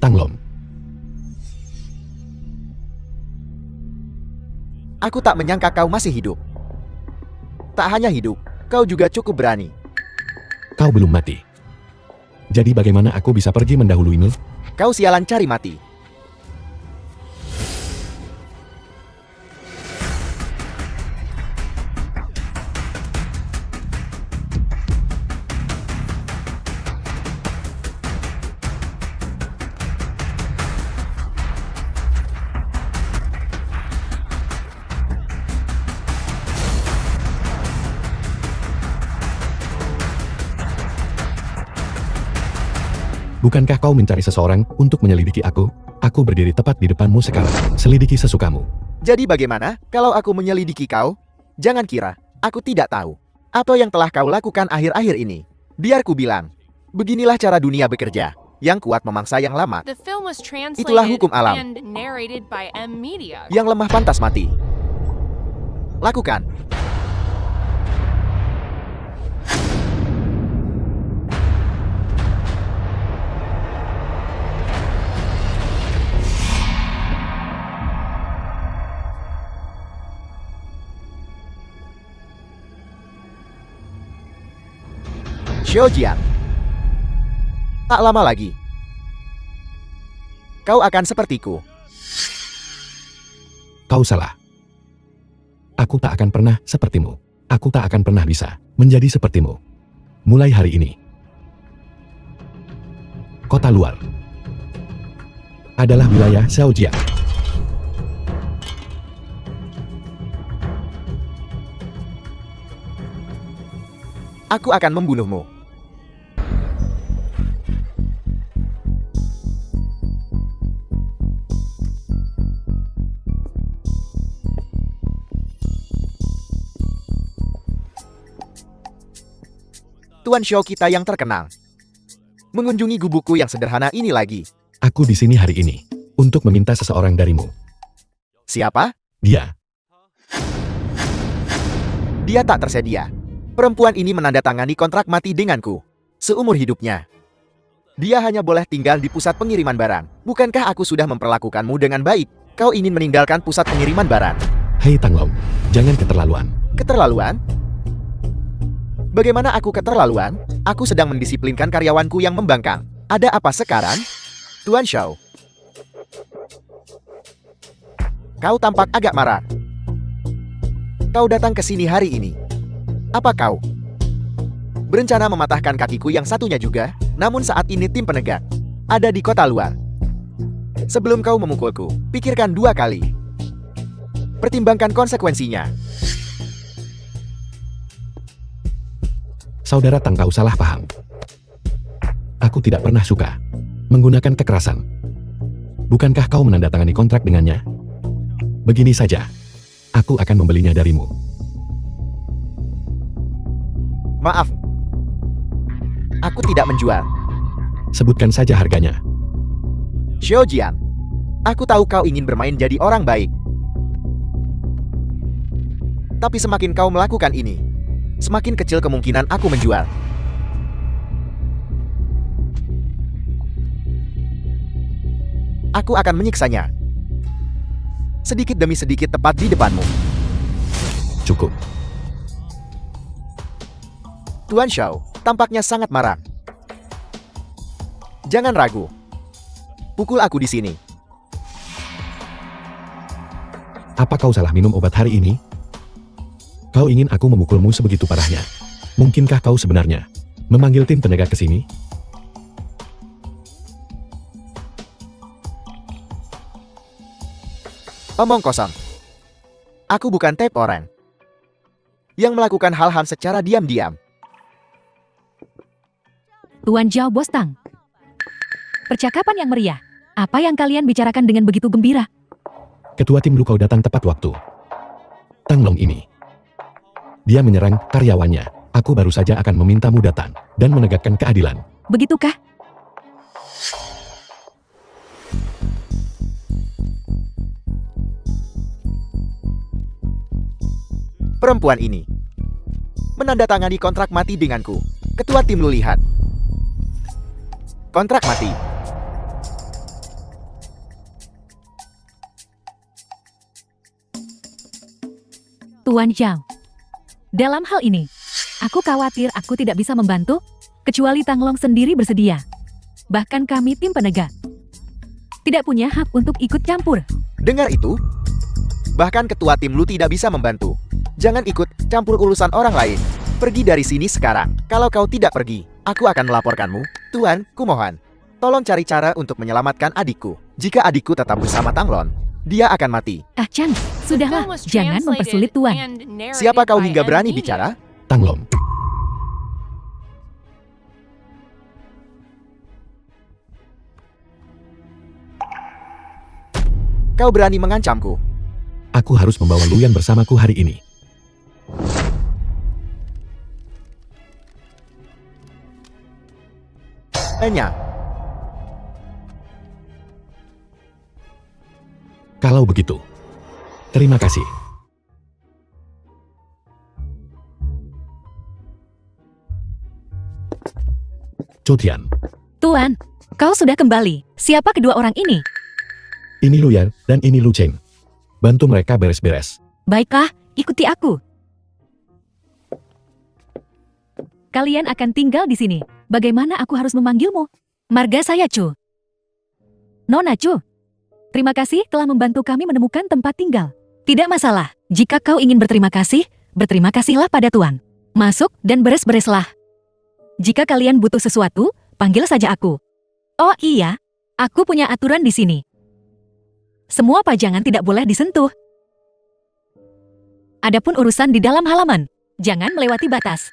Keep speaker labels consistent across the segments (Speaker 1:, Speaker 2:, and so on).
Speaker 1: Tanglong.
Speaker 2: Aku tak menyangka kau masih hidup. Tak hanya hidup, kau juga cukup berani.
Speaker 1: Kau belum mati. Jadi bagaimana aku bisa pergi mendahuluimu?
Speaker 2: Kau sialan cari mati.
Speaker 1: Bukankah kau mencari seseorang untuk menyelidiki aku? Aku berdiri tepat di depanmu sekarang. Selidiki sesukamu.
Speaker 2: Jadi bagaimana kalau aku menyelidiki kau? Jangan kira aku tidak tahu apa yang telah kau lakukan akhir-akhir ini. Biar ku bilang, beginilah cara dunia bekerja. Yang kuat memangsa yang lemah. Itulah hukum alam. Yang lemah pantas mati. Lakukan. Xiaojian. Tak lama lagi, kau akan sepertiku.
Speaker 1: Kau salah. Aku tak akan pernah sepertimu. Aku tak akan pernah bisa menjadi sepertimu. Mulai hari ini. Kota luar adalah wilayah Xiaojian.
Speaker 2: Aku akan membunuhmu. Tuan Xiao kita yang terkenal mengunjungi gubukku yang sederhana ini lagi.
Speaker 1: Aku di sini hari ini untuk meminta seseorang darimu.
Speaker 2: Siapa?
Speaker 1: Dia.
Speaker 2: Dia tak tersedia. Perempuan ini menandatangani kontrak mati denganku seumur hidupnya. Dia hanya boleh tinggal di pusat pengiriman barang. Bukankah aku sudah memperlakukanmu dengan baik? Kau ingin meninggalkan pusat pengiriman barang?
Speaker 1: Hei Tanglong, jangan keterlaluan.
Speaker 2: Keterlaluan? Bagaimana aku keterlaluan? Aku sedang mendisiplinkan karyawanku yang membangkang. Ada apa sekarang? Tuan Xiao. Kau tampak agak marah. Kau datang ke sini hari ini. Apa kau berencana mematahkan kakiku yang satunya juga? Namun saat ini tim penegak ada di kota luar. Sebelum kau memukulku, pikirkan 2 kali. Pertimbangkan konsekuensinya.
Speaker 1: Saudara Tang, kau salah paham. Aku tidak pernah suka menggunakan kekerasan. Bukankah kau menandatangani kontrak dengannya? Begini saja, aku akan membelinya darimu.
Speaker 2: Maaf, aku tidak menjual.
Speaker 1: Sebutkan saja harganya.
Speaker 2: Xiaojian, aku tahu kau ingin bermain jadi orang baik. Tapi semakin kau melakukan ini, semakin kecil kemungkinan aku menjual. Aku akan menyiksanya. Sedikit demi sedikit tepat di depanmu.
Speaker 1: Cukup.
Speaker 2: Tuan Xiao tampaknya sangat marah. Jangan ragu. Pukul aku di sini.
Speaker 1: Apa kau salah minum obat hari ini? Kau ingin aku memukulmu sebegitu parahnya? Mungkinkah kau sebenarnya memanggil tim penegak ke sini?
Speaker 2: Omong kosong. Aku bukan tipe orang yang melakukan hal-hal secara diam-diam.
Speaker 3: Tuan Zhao Bostang. Percakapan yang meriah. Apa yang kalian bicarakan dengan begitu gembira?
Speaker 1: Ketua tim Lu, kau datang tepat waktu. Tanglong ini. Dia menyerang karyawannya. Aku baru saja akan memintamu datang dan menegakkan keadilan.
Speaker 3: Begitukah?
Speaker 2: Perempuan ini menandatangani kontrak mati denganku. Ketua tim Lu lihat. Kontrak mati.
Speaker 3: Tuan Zhao. Dalam hal ini, aku khawatir aku tidak bisa membantu, kecuali Tanglong sendiri bersedia. Bahkan kami tim penegak tidak punya hak untuk ikut campur.
Speaker 2: Dengar itu? Bahkan ketua tim lu tidak bisa membantu. Jangan ikut campur urusan orang lain. Pergi dari sini sekarang. Kalau kau tidak pergi, aku akan melaporkanmu. Tuan, kumohon. Tolong cari cara untuk menyelamatkan adikku. Jika adikku tetap bersama Tanglong, dia akan mati.
Speaker 3: Ah Chang, sudahlah, jangan mempersulit Tuan.
Speaker 2: Siapa kau hingga berani bicara?
Speaker 1: Tanglong.
Speaker 2: Kau berani mengancamku.
Speaker 1: Aku harus membawa Luyan bersamaku hari ini.
Speaker 2: Hanya.
Speaker 1: Kalau begitu, terima kasih. Chotian,
Speaker 3: Tuan, kau sudah kembali. Siapa kedua orang ini?
Speaker 1: ini Luyan dan ini Lu Cheng. Bantu mereka beres-beres.
Speaker 3: Baiklah, ikuti aku. Kalian akan tinggal di sini. Bagaimana aku harus memanggilmu? Marga saya Chu. Nona Chu. Terima kasih telah membantu kami menemukan tempat tinggal. Tidak masalah. Jika kau ingin berterima kasihlah pada Tuan. Masuk dan beres-bereslah. Jika kalian butuh sesuatu, panggil saja aku. Oh iya, aku punya aturan di sini. Semua pajangan tidak boleh disentuh. Adapun urusan di dalam halaman, jangan melewati batas.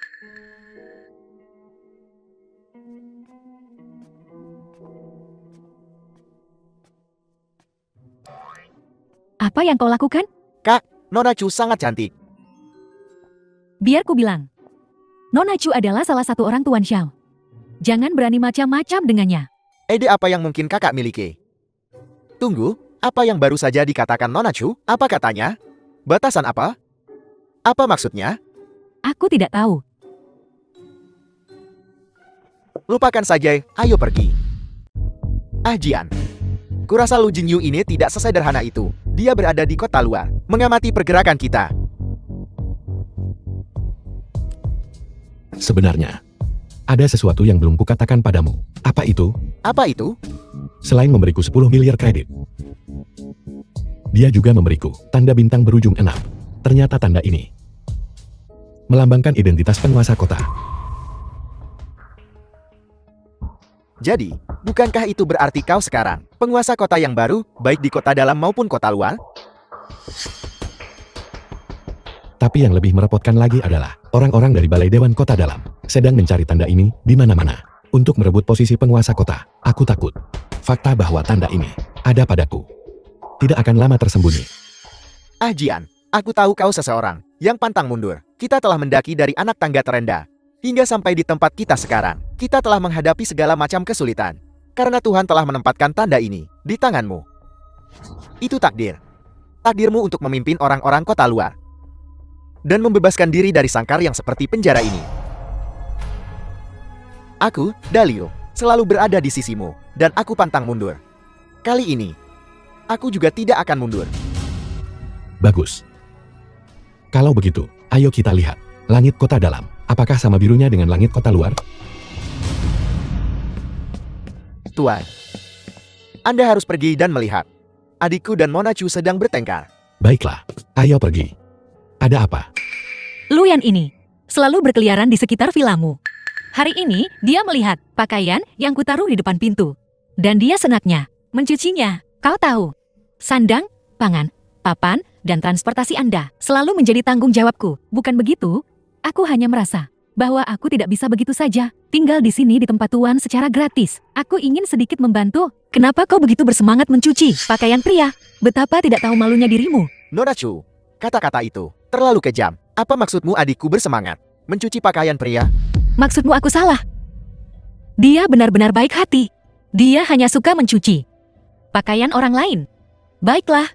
Speaker 3: Apa yang kau lakukan?
Speaker 2: Kak, Nona Chu sangat cantik.
Speaker 3: Biar ku bilang. Nona Chu adalah salah satu orang Tuan Xiao. Jangan berani macam-macam dengannya.
Speaker 2: Ide apa yang mungkin kakak miliki? Tunggu, apa yang baru saja dikatakan Nona Chu? Apa katanya? Batasan apa? Apa maksudnya?
Speaker 3: Aku tidak tahu.
Speaker 2: Lupakan saja, ayo pergi. Ah Jian. Kurasa Lu Jingyu ini tidak sesederhana itu. Dia berada di kota luar, mengamati pergerakan kita.
Speaker 1: Sebenarnya, ada sesuatu yang belum kukatakan padamu. Apa itu?
Speaker 2: Apa itu?
Speaker 1: Selain memberiku 10 miliar kredit, dia juga memberiku tanda bintang berujung 6. Ternyata tanda ini melambangkan identitas penguasa kota.
Speaker 2: Jadi, bukankah itu berarti kau sekarang penguasa kota yang baru, baik di kota dalam maupun kota luar?
Speaker 1: Tapi yang lebih merepotkan lagi adalah orang-orang dari Balai Dewan Kota Dalam sedang mencari tanda ini di mana-mana untuk merebut posisi penguasa kota. Aku takut fakta bahwa tanda ini ada padaku tidak akan lama tersembunyi.
Speaker 2: Ah Jian, aku tahu kau seseorang yang pantang mundur. Kita telah mendaki dari anak tangga terendah hingga sampai di tempat kita sekarang. Kita telah menghadapi segala macam kesulitan karena Tuhan telah menempatkan tanda ini di tanganmu. Itu takdir. Takdirmu untuk memimpin orang-orang kota luar dan membebaskan diri dari sangkar yang seperti penjara ini. Aku, Dalio, selalu berada di sisimu, dan aku pantang mundur. Kali ini, aku juga tidak akan mundur.
Speaker 1: Bagus. Kalau begitu, ayo kita lihat langit kota dalam. Apakah sama birunya dengan langit kota luar?
Speaker 2: Tuan, Anda harus pergi dan melihat. Adikku dan Mona Chu sedang bertengkar.
Speaker 1: Baiklah, ayo pergi. Ada apa?
Speaker 3: Luyan ini selalu berkeliaran di sekitar vilamu. Hari ini, dia melihat pakaian yang kutaruh di depan pintu. Dan dia senaknya mencucinya. Kau tahu, sandang, pangan, papan, dan transportasi Anda selalu menjadi tanggung jawabku. Bukan begitu? Aku hanya merasa bahwa aku tidak bisa begitu saja tinggal di sini di tempat Tuan secara gratis. Aku ingin sedikit membantu. Kenapa kau begitu bersemangat mencuci pakaian pria? Betapa tidak tahu malunya dirimu.
Speaker 2: Nona Chu, kata-kata itu terlalu kejam. Apa maksudmu adikku bersemangat mencuci pakaian pria?
Speaker 3: Maksudmu aku salah? Dia benar-benar baik hati. Dia hanya suka mencuci pakaian orang lain. Baiklah,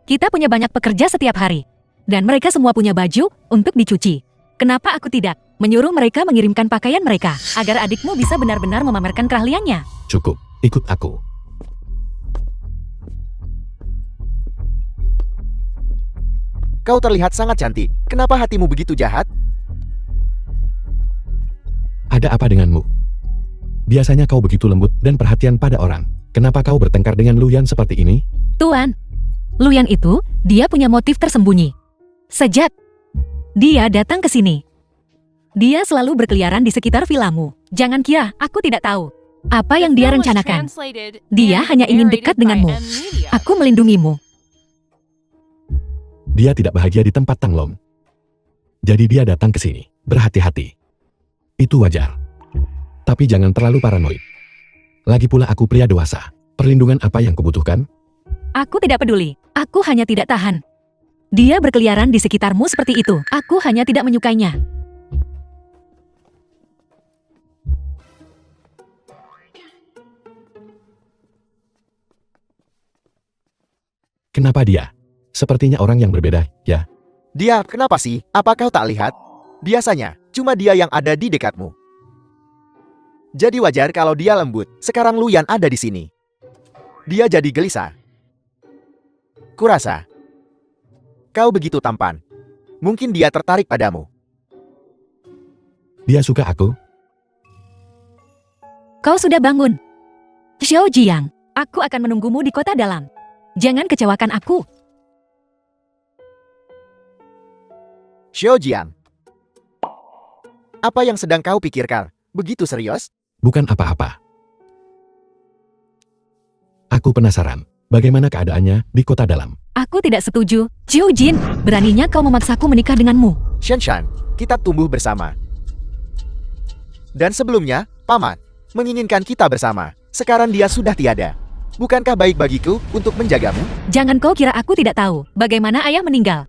Speaker 3: kita punya banyak pekerja setiap hari. Dan mereka semua punya baju untuk dicuci. Kenapa aku tidak menyuruh mereka mengirimkan pakaian mereka agar adikmu bisa benar-benar memamerkan keahliannya?
Speaker 1: Cukup, ikut aku.
Speaker 2: Kau terlihat sangat cantik. Kenapa hatimu begitu jahat?
Speaker 1: Ada apa denganmu? Biasanya kau begitu lembut dan perhatian pada orang. Kenapa kau bertengkar dengan Luyan seperti ini?
Speaker 3: Tuan, Luyan itu, dia punya motif tersembunyi. Sejak dia datang ke sini, dia selalu berkeliaran di sekitar vilamu. Jangan kira aku tidak tahu apa yang dia rencanakan. Dia hanya ingin dekat denganmu. Aku melindungimu.
Speaker 1: Dia tidak bahagia di tempat Tanglong. Jadi dia datang ke sini. Berhati-hati. Itu wajar. Tapi jangan terlalu paranoid. Lagi pula aku pria dewasa. Perlindungan apa yang kubutuhkan?
Speaker 3: Aku tidak peduli. Aku hanya tidak tahan. Dia berkeliaran di sekitarmu seperti itu. Aku hanya tidak menyukainya.
Speaker 1: Kenapa dia? Sepertinya orang yang berbeda, ya.
Speaker 2: Dia, kenapa sih? Apa kau tak lihat? Biasanya, cuma dia yang ada di dekatmu. Jadi wajar kalau dia lembut. Sekarang Luyan ada di sini. Dia jadi gelisah. Kurasa kau begitu tampan. Mungkin dia tertarik padamu.
Speaker 1: Dia suka aku?
Speaker 3: Kau sudah bangun. Xiao Jiang, aku akan menunggumu di kota dalam. Jangan kecewakan aku.
Speaker 2: Xiao Jian, apa yang sedang kau pikirkan? Begitu serius?
Speaker 1: Bukan apa-apa. Aku penasaran, bagaimana keadaannya di kota dalam.
Speaker 3: Aku tidak setuju. Xiao Jin, beraninya kau memaksaku menikah denganmu.
Speaker 2: Shen Shan, kita tumbuh bersama. Dan sebelumnya, Paman menginginkan kita bersama. Sekarang dia sudah tiada. Bukankah baik bagiku untuk menjagamu?
Speaker 3: Jangan kau kira aku tidak tahu bagaimana ayah meninggal.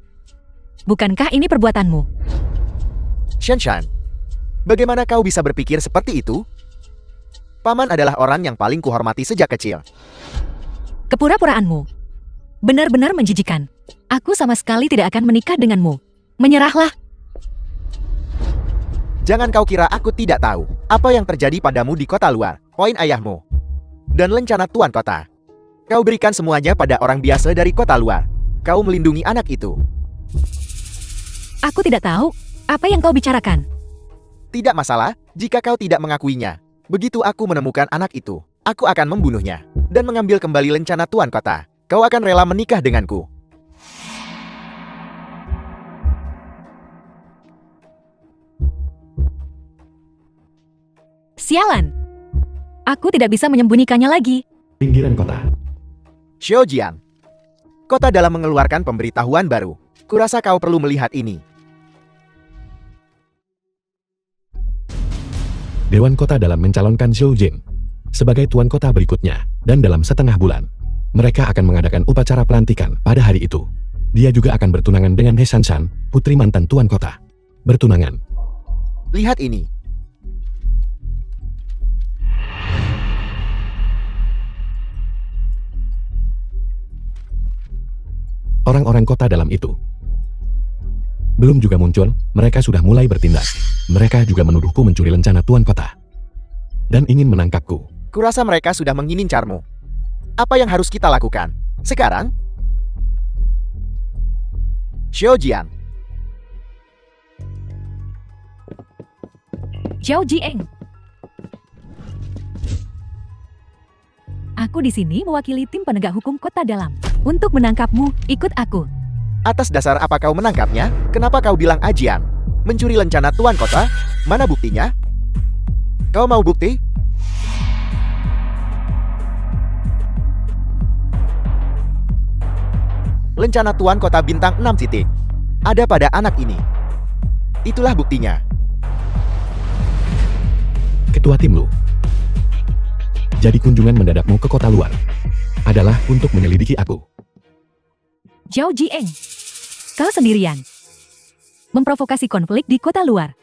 Speaker 3: Bukankah ini perbuatanmu?
Speaker 2: Shen Shan, bagaimana kau bisa berpikir seperti itu? Paman adalah orang yang paling kuhormati sejak kecil.
Speaker 3: Kepura-puraanmu benar-benar menjijikan. Aku sama sekali tidak akan menikah denganmu. Menyerahlah.
Speaker 2: Jangan kau kira aku tidak tahu apa yang terjadi padamu di kota luar, poin ayahmu, dan lencana tuan kota. Kau berikan semuanya pada orang biasa dari kota luar. Kau melindungi anak itu.
Speaker 3: Aku tidak tahu apa yang kau bicarakan.
Speaker 2: Tidak masalah jika kau tidak mengakuinya. Begitu aku menemukan anak itu, aku akan membunuhnya dan mengambil kembali lencana tuan kota. Kau akan rela menikah denganku.
Speaker 3: Sialan. Aku tidak bisa menyembunyikannya lagi.
Speaker 1: Pinggiran kota.
Speaker 2: Xiao Jian, kota dalam mengeluarkan pemberitahuan baru. Kurasa kau perlu melihat ini.
Speaker 1: Dewan Kota dalam mencalonkan Xiao Jin sebagai tuan kota berikutnya, dan dalam setengah bulan, mereka akan mengadakan upacara pelantikan pada hari itu. Dia juga akan bertunangan dengan He Shanshan, putri mantan tuan kota. Bertunangan.
Speaker 2: Lihat ini.
Speaker 1: Orang-orang kota dalam itu belum juga muncul, mereka sudah mulai bertindak. Mereka juga menuduhku mencuri lencana tuan kota dan ingin menangkapku.
Speaker 2: Kurasa mereka sudah mengincarmu. Apa yang harus kita lakukan sekarang? Xiao Jian,
Speaker 3: Xiao Jieng. Aku di sini mewakili tim penegak hukum kota dalam. Untuk menangkapmu, ikut aku.
Speaker 2: atas dasar apa kau menangkapnya? Kenapa kau bilang ajian? Mencuri lencana tuan kota? Mana buktinya? Kau mau bukti? Lencana tuan kota bintang 6 titik ada pada anak ini. Itulah buktinya.
Speaker 1: Ketua tim Lu. Jadi kunjungan mendadakmu ke kota luar adalah untuk menyelidiki aku.
Speaker 3: Zhao Jieng, kau sendirian. Memprovokasi konflik di kota luar.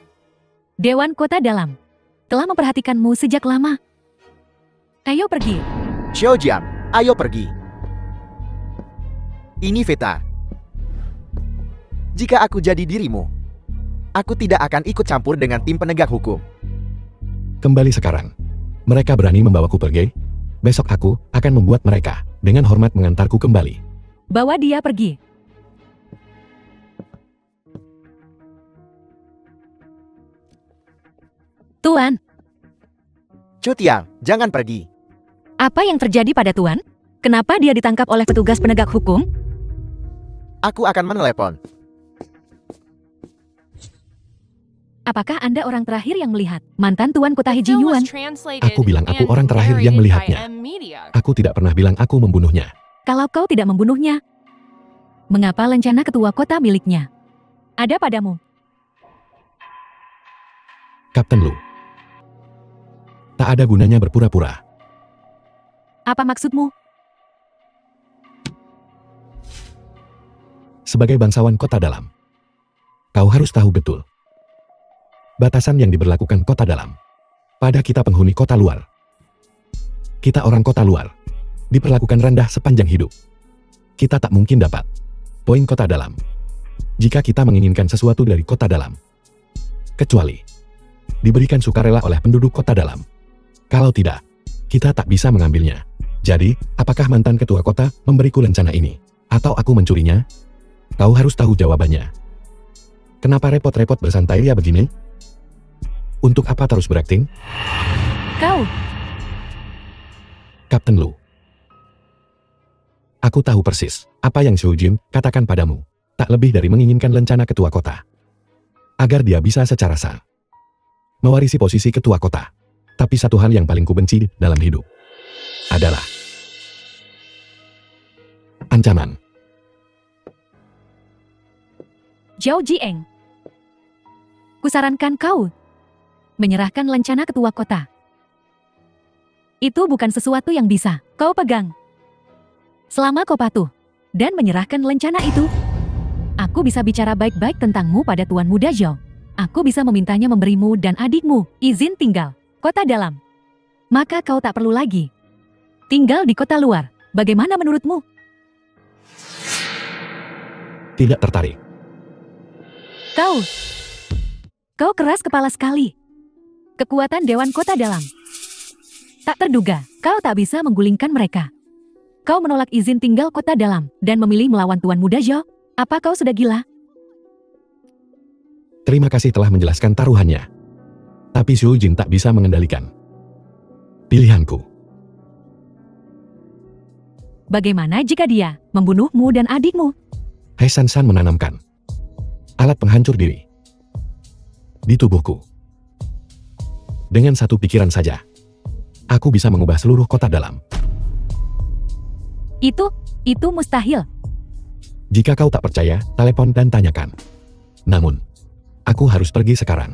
Speaker 3: Dewan Kota Dalam telah memperhatikanmu sejak lama. Ayo pergi.
Speaker 2: Xiao Jiang, ayo pergi. Ini Veta. Jika aku jadi dirimu, aku tidak akan ikut campur dengan tim penegak hukum.
Speaker 1: Kembali sekarang. Mereka berani membawaku pergi. Besok aku akan membuat mereka dengan hormat mengantarku kembali.
Speaker 3: Bawa dia pergi. Tuan,
Speaker 2: Chu Tiang, jangan pergi.
Speaker 3: apa yang terjadi pada Tuan? Kenapa dia ditangkap oleh petugas penegak hukum?
Speaker 2: Aku akan menelepon.
Speaker 3: Apakah Anda orang terakhir yang melihat mantan Tuan Kota Ji
Speaker 4: Film
Speaker 3: Yuan?
Speaker 4: was translated
Speaker 1: Aku bilang aku
Speaker 4: and
Speaker 1: orang terakhir yang
Speaker 4: narrated by
Speaker 1: melihatnya.
Speaker 4: M Media.
Speaker 1: Aku tidak pernah bilang aku membunuhnya.
Speaker 3: Kalau kau tidak membunuhnya, mengapa lencana ketua kota miliknya ada padamu?
Speaker 1: Kapten Lu. Tak ada gunanya berpura-pura.
Speaker 3: Apa maksudmu?
Speaker 1: Sebagai bangsawan kota dalam, kau harus tahu betul batasan yang diberlakukan kota dalam pada kita penghuni kota luar. Kita orang kota luar diperlakukan rendah sepanjang hidup. Kita tak mungkin dapat poin kota dalam jika kita menginginkan sesuatu dari kota dalam, kecuali diberikan sukarela oleh penduduk kota dalam. Kalau tidak, kita tak bisa mengambilnya. Jadi, apakah mantan ketua kota memberiku rencana ini? Atau aku mencurinya? Kau harus tahu jawabannya. Kenapa repot-repot bersantai ya begini? Untuk apa terus berakting?
Speaker 3: Kau,
Speaker 1: Kapten Lu. Aku tahu persis apa yang Zhou Jin katakan padamu. Tak lebih dari menginginkan lencana ketua kota. Agar dia bisa secara sah mewarisi posisi ketua kota. Tapi satu hal yang paling kubenci dalam hidup adalah ancaman.
Speaker 3: Zhao Jieng. Kusarankan kau menyerahkan lencana ketua kota. Itu bukan sesuatu yang bisa kau pegang. Selama kau patuh dan menyerahkan lencana itu, aku bisa bicara baik-baik tentangmu pada Tuan Muda Zhao. Aku bisa memintanya memberimu dan adikmu izin tinggal kota dalam. Maka kau tak perlu lagi tinggal di kota luar. Bagaimana menurutmu?
Speaker 1: Tidak tertarik.
Speaker 3: Kau keras kepala sekali. Kekuatan Dewan Kota Dalam. Tak terduga, kau tak bisa menggulingkan mereka. Kau menolak izin tinggal kota dalam dan memilih melawan Tuan Muda Zhao. Apa kau sudah gila?
Speaker 1: Terima kasih telah menjelaskan taruhannya. Tapi Zhou Jin tak bisa mengendalikan pilihanku.
Speaker 3: Bagaimana jika dia membunuhmu dan adikmu?
Speaker 1: He San San menanamkan alat penghancur diri di tubuhku. Dengan satu pikiran saja, aku bisa mengubah seluruh kota dalam.
Speaker 3: Itu mustahil.
Speaker 1: Jika kau tak percaya, telepon dan tanyakan. Namun, aku harus pergi sekarang.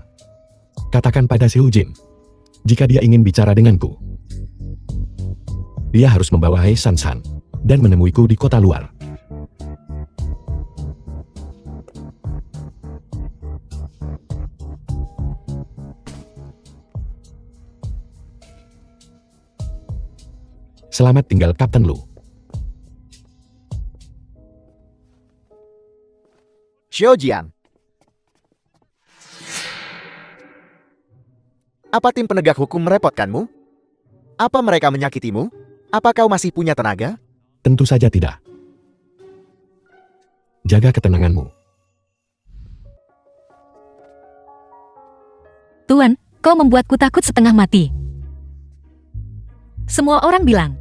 Speaker 1: Katakan pada Zhou Jin, jika dia ingin bicara denganku, dia harus membawa He San San dan menemuiku di kota luar. Selamat tinggal Kapten Lu.
Speaker 2: Xiao Jian. Apa tim penegak hukum merepotkanmu? Apa mereka menyakitimu? Apa kau masih punya tenaga?
Speaker 1: Tentu saja tidak. Jaga ketenanganmu.
Speaker 3: Tuan, kau membuatku takut setengah mati. Semua orang bilang,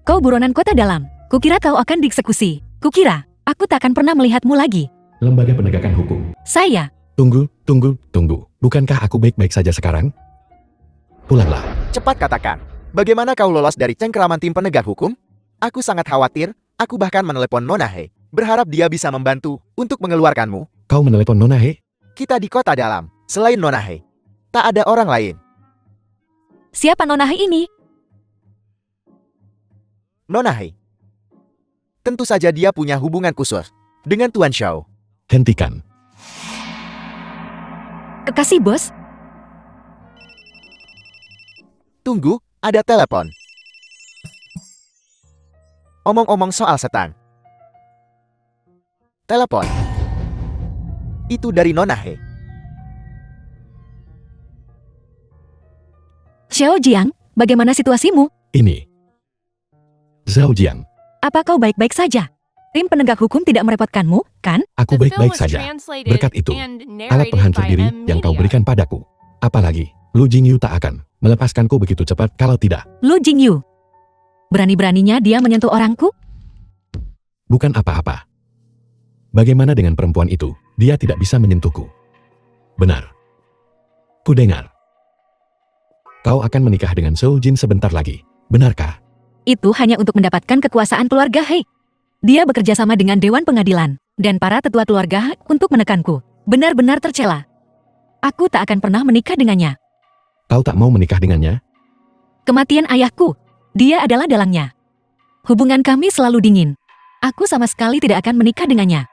Speaker 3: kau buronan kota dalam. Kukira kau akan dieksekusi. Kukira, aku tak akan pernah melihatmu lagi.
Speaker 1: Lembaga penegakan hukum.
Speaker 3: Saya,
Speaker 1: Tunggu. Bukankah aku baik-baik saja sekarang? Pulanglah.
Speaker 2: Cepat katakan, bagaimana kau lolos dari cengkeraman tim penegak hukum? Aku sangat khawatir, aku bahkan menelepon Nona He, berharap dia bisa membantu untuk mengeluarkanmu.
Speaker 1: Kau menelepon Nona He?
Speaker 2: Kita di kota dalam, selain Nona He. Tak ada orang lain.
Speaker 3: siapa Nona He ini?
Speaker 2: Nona He. Tentu saja dia punya hubungan khusus dengan Tuan Xiao.
Speaker 1: Hentikan.
Speaker 3: Kekasih bos?
Speaker 2: Tunggu, ada telepon. Omong-omong soal setan. Telepon. Itu dari Nona He.
Speaker 3: Xiao Jiang, bagaimana situasimu?
Speaker 1: Ini. Zhao Jiang.
Speaker 3: Apa kau baik-baik saja? Tim penegak hukum tidak merepotkanmu, kan?
Speaker 1: Aku
Speaker 4: The film
Speaker 1: baik-baik
Speaker 4: was
Speaker 1: saja.
Speaker 4: translated
Speaker 1: Berkat itu,
Speaker 4: and
Speaker 1: alat
Speaker 4: narrated
Speaker 1: penghancur
Speaker 4: by
Speaker 1: diri
Speaker 4: M
Speaker 1: yang kau
Speaker 4: Media.
Speaker 1: berikan padaku. Apalagi, Lu Jingyu tak akan melepaskanku begitu cepat kalau tidak.
Speaker 3: Lu Jingyu. Berani-beraninya dia menyentuh orangku?
Speaker 1: Bukan apa-apa. Bagaimana dengan perempuan itu? Dia tidak bisa menyentuhku. Benar. Ku dengar. Kau akan menikah dengan Seo Jin sebentar lagi. Benarkah?
Speaker 3: Itu hanya untuk mendapatkan kekuasaan keluarga He. Dia bekerja sama dengan Dewan Pengadilan dan para tetua keluarga untuk menekanku. Benar-benar tercela. Aku tak akan pernah menikah dengannya.
Speaker 1: Kau tak mau menikah dengannya?
Speaker 3: Kematian ayahku. Dia adalah dalangnya. Hubungan kami selalu dingin. Aku sama sekali tidak akan menikah dengannya.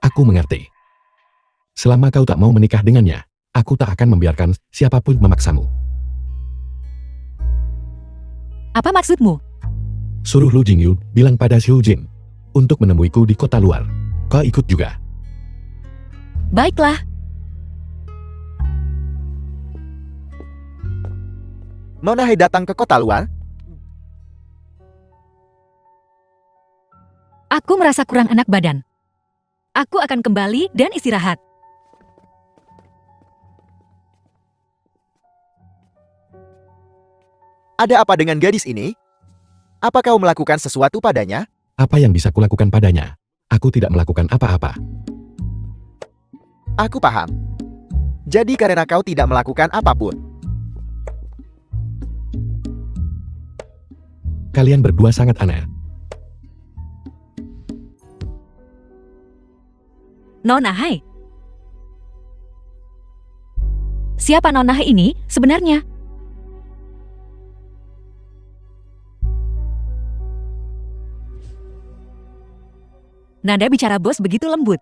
Speaker 1: Aku mengerti. Selama kau tak mau menikah dengannya, aku tak akan membiarkan siapapun memaksamu.
Speaker 3: Apa maksudmu?
Speaker 1: Suruh Lu Jingyu bilang pada Seo Jin untuk menemuiku di kota luar. Kau ikut juga.
Speaker 3: Baiklah.
Speaker 2: Nona He datang ke kota luar?
Speaker 3: Aku merasa kurang enak badan. Aku akan kembali dan istirahat.
Speaker 2: Ada apa dengan gadis ini? Apa kau melakukan sesuatu padanya?
Speaker 1: Apa yang bisa kulakukan padanya? Aku tidak melakukan apa-apa.
Speaker 2: Aku paham. Jadi karena kau tidak melakukan apapun.
Speaker 1: Kalian berdua sangat aneh.
Speaker 3: Nona Hai. Siapa Nona Hai ini sebenarnya? Nada bicara bos begitu lembut.